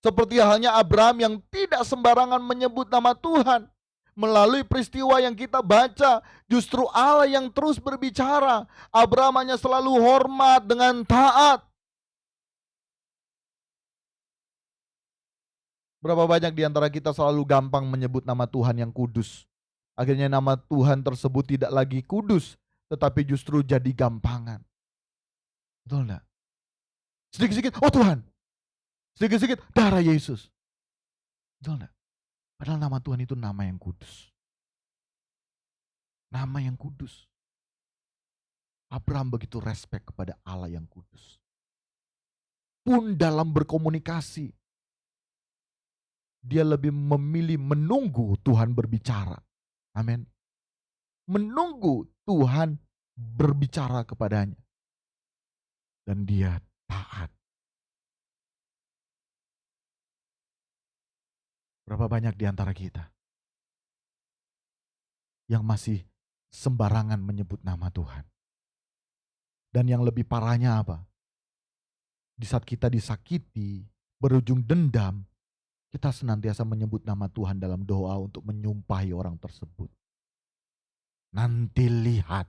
Seperti halnya Abraham yang tidak sembarangan menyebut nama Tuhan. Melalui peristiwa yang kita baca, justru Allah yang terus berbicara. Abraham hanya selalu hormat dengan taat. Berapa banyak di antara kita selalu gampang menyebut nama Tuhan yang kudus. Akhirnya nama Tuhan tersebut tidak lagi kudus, tetapi justru jadi gampangan. Betul enggak? Sedikit-sedikit, oh Tuhan. Sedikit-sedikit, darah Yesus. Betul enggak? Padahal nama Tuhan itu nama yang kudus. Nama yang kudus. Abraham begitu respect kepada Allah yang kudus. Pun dalam berkomunikasi, dia lebih memilih menunggu Tuhan berbicara. Amin. Menunggu Tuhan berbicara kepadanya. Dan dia taat Berapa banyak di antara kita yang masih sembarangan menyebut nama Tuhan. Dan yang lebih parahnya apa? Di saat kita disakiti, berujung dendam, kita senantiasa menyebut nama Tuhan dalam doa untuk menyumpahi orang tersebut. Nanti lihat,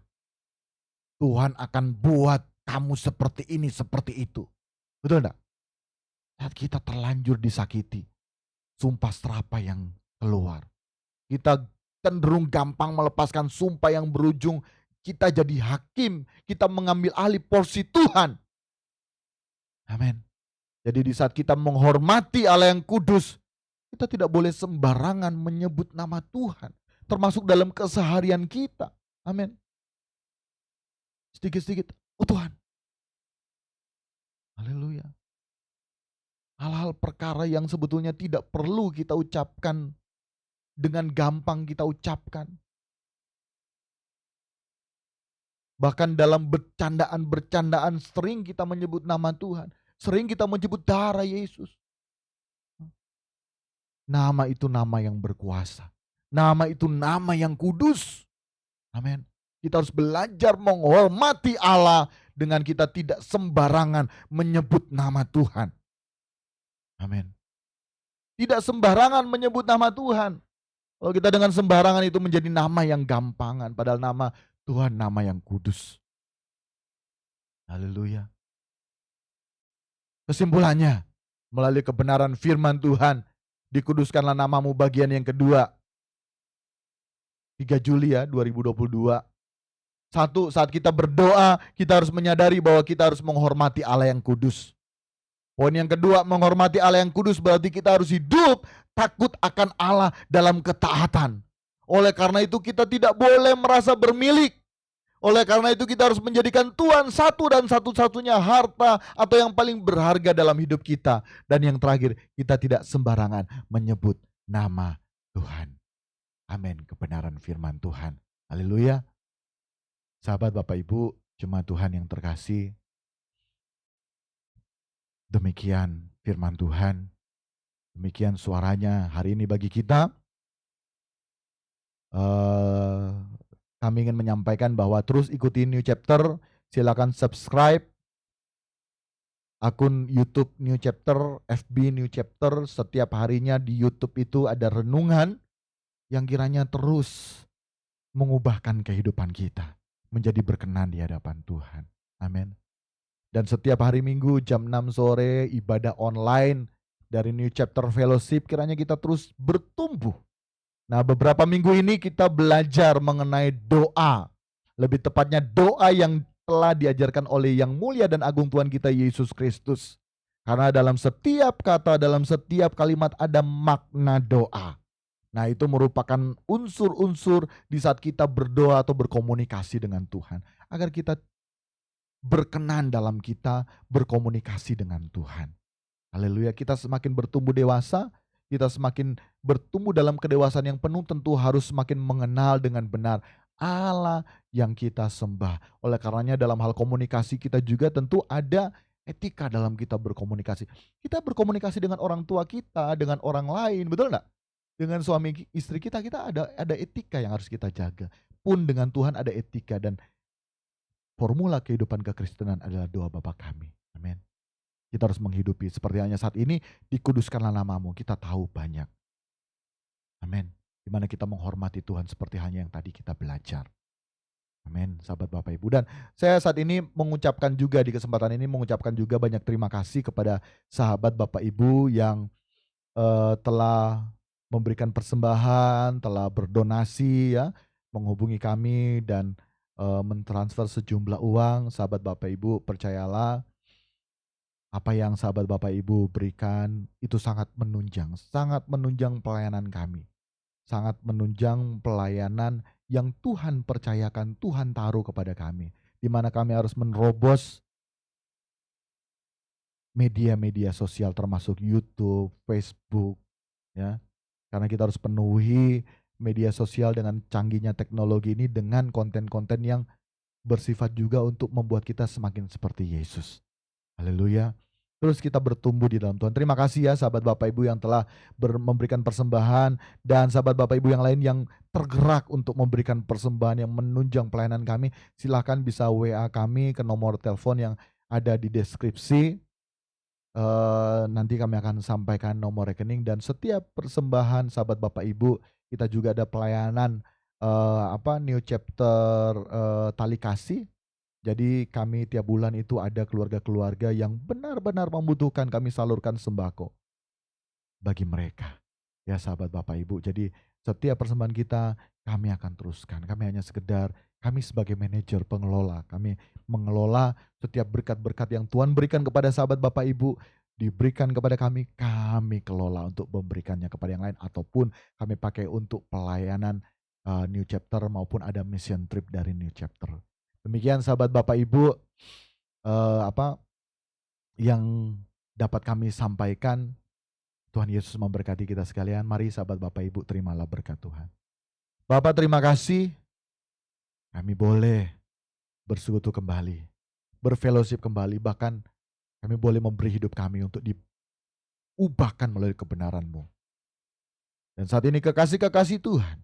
Tuhan akan buat kamu seperti ini, seperti itu. Betul enggak? Saat kita terlanjur disakiti, sumpah serapah yang keluar. Kita cenderung gampang melepaskan sumpah yang berujung kita jadi hakim, kita mengambil alih porsi Tuhan. Amin. Jadi di saat kita menghormati Allah yang kudus, kita tidak boleh sembarangan menyebut nama Tuhan, termasuk dalam keseharian kita. Amin. Sedikit-sedikit, oh Tuhan. Haleluya. Hal-hal perkara yang sebetulnya tidak perlu kita ucapkan, dengan gampang kita ucapkan. Bahkan dalam bercandaan-bercandaan sering kita menyebut nama Tuhan. Sering kita menyebut darah Yesus. Nama itu nama yang berkuasa. Nama itu nama yang kudus. Amin. Kita harus belajar menghormati Allah dengan kita tidak sembarangan menyebut nama Tuhan. Amin. Tidak sembarangan menyebut nama Tuhan. Kalau kita dengan sembarangan itu menjadi nama yang gampangan. Padahal nama Tuhan nama yang kudus. Haleluya. Kesimpulannya, melalui kebenaran firman Tuhan, dikuduskanlah namamu bagian yang kedua. 3 Juli ya 2022. Satu, saat kita berdoa, kita harus menyadari bahwa kita harus menghormati Allah yang kudus. Poin yang kedua, menghormati Allah yang kudus berarti kita harus hidup takut akan Allah dalam ketaatan. Oleh karena itu kita tidak boleh merasa bermilik. Oleh karena itu kita harus menjadikan Tuhan satu dan satu-satunya harta atau yang paling berharga dalam hidup kita. Dan yang terakhir, kita tidak sembarangan menyebut nama Tuhan. Amin, kebenaran firman Tuhan. Haleluya. Sahabat Bapak Ibu, jemaat Tuhan yang terkasih, demikian firman Tuhan, demikian suaranya hari ini bagi kita. Kami ingin menyampaikan bahwa terus ikuti New Chapter, silakan subscribe akun YouTube New Chapter, FB New Chapter. Setiap harinya di YouTube itu ada renungan yang kiranya terus mengubahkan kehidupan kita menjadi berkenan di hadapan Tuhan. Amin. Dan setiap hari Minggu jam 6 sore ibadah online dari New Chapter Fellowship, kiranya kita terus bertumbuh. Nah, beberapa minggu ini kita belajar mengenai doa. Lebih tepatnya doa yang telah diajarkan oleh yang mulia dan agung Tuhan kita Yesus Kristus. Karena dalam setiap kata, dalam setiap kalimat ada makna doa. Nah, itu merupakan unsur-unsur di saat kita berdoa atau berkomunikasi dengan Tuhan. Agar kita berkenan dalam kita berkomunikasi dengan Tuhan. Haleluya, kita semakin bertumbuh dewasa, kita semakin bertumbuh dalam kedewasaan yang penuh, tentu harus semakin mengenal dengan benar Allah yang kita sembah. Oleh karenanya dalam hal komunikasi kita juga tentu ada etika dalam kita berkomunikasi. Kita berkomunikasi dengan orang tua kita, dengan orang lain, betul enggak? Dengan suami istri kita ada etika yang harus kita jaga. Pun dengan Tuhan ada etika, dan formula kehidupan kekristenan adalah doa Bapa kami. Amin. Kita harus menghidupi seperti hanya saat ini, dikuduskanlah namamu. Kita tahu banyak. Amin. Dimana kita menghormati Tuhan seperti hanya yang tadi kita belajar. Amin, sahabat Bapak Ibu. Dan saya saat ini mengucapkan juga di kesempatan ini mengucapkan juga banyak terima kasih kepada sahabat Bapak Ibu yang telah memberikan persembahan, telah berdonasi ya, menghubungi kami dan mentransfer sejumlah uang. Sahabat Bapak Ibu, percayalah apa yang sahabat Bapak Ibu berikan itu sangat menunjang pelayanan kami. Sangat menunjang pelayanan yang Tuhan percayakan, Tuhan taruh kepada kami. Di mana kami harus menerobos media-media sosial termasuk YouTube, Facebook, ya. Karena kita harus penuhi media sosial dengan canggihnya teknologi ini dengan konten-konten yang bersifat juga untuk membuat kita semakin seperti Yesus. Haleluya. terus kita bertumbuh di dalam Tuhan. Terima kasih ya sahabat Bapak Ibu yang telah memberikan persembahan, dan sahabat Bapak Ibu yang lain yang tergerak untuk memberikan persembahan yang menunjang pelayanan kami. Silakan bisa WA kami ke nomor telepon yang ada di deskripsi. Nanti kami akan sampaikan nomor rekening, dan setiap persembahan sahabat Bapak Ibu, kita juga ada pelayanan New Chapter Tali Kasih. Jadi kami tiap bulan itu ada keluarga-keluarga yang benar-benar membutuhkan, kami salurkan sembako bagi mereka. Ya sahabat Bapak Ibu, jadi setiap persembahan kita kami akan teruskan. Kami hanya sekedar, kami sebagai manajer pengelola, kami mengelola setiap berkat-berkat yang Tuhan berikan kepada sahabat Bapak Ibu, diberikan kepada kami kelola untuk memberikannya kepada yang lain, ataupun kami pakai untuk pelayanan New Chapter, maupun ada mission trip dari New Chapter. Demikian sahabat Bapak Ibu yang dapat kami sampaikan. Tuhan Yesus memberkati kita sekalian. Mari sahabat Bapak Ibu, terimalah berkat Tuhan. Bapak, terima kasih kami boleh bersekutu kembali, berfellowship kembali, bahkan kami boleh memberi hidup kami untuk diubahkan melalui kebenaran-Mu. Dan saat ini kekasih-kekasih Tuhan,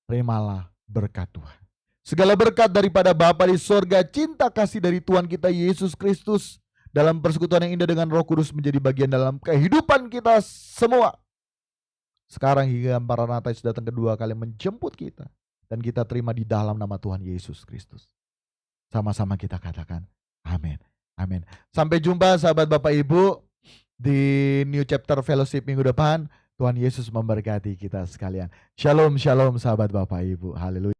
terimalah berkat Tuhan. Segala berkat daripada Bapa di sorga, cinta kasih dari Tuhan kita Yesus Kristus, dalam persekutuan yang indah dengan Roh Kudus menjadi bagian dalam kehidupan kita semua. Sekarang hingga Maranatha sudah datang kedua kali menjemput kita, dan kita terima di dalam nama Tuhan Yesus Kristus. Sama-sama kita katakan amin. Amin. Sampai jumpa sahabat Bapak Ibu di New Chapter Fellowship minggu depan. Tuhan Yesus memberkati kita sekalian. Shalom, shalom sahabat Bapak Ibu. Haleluya.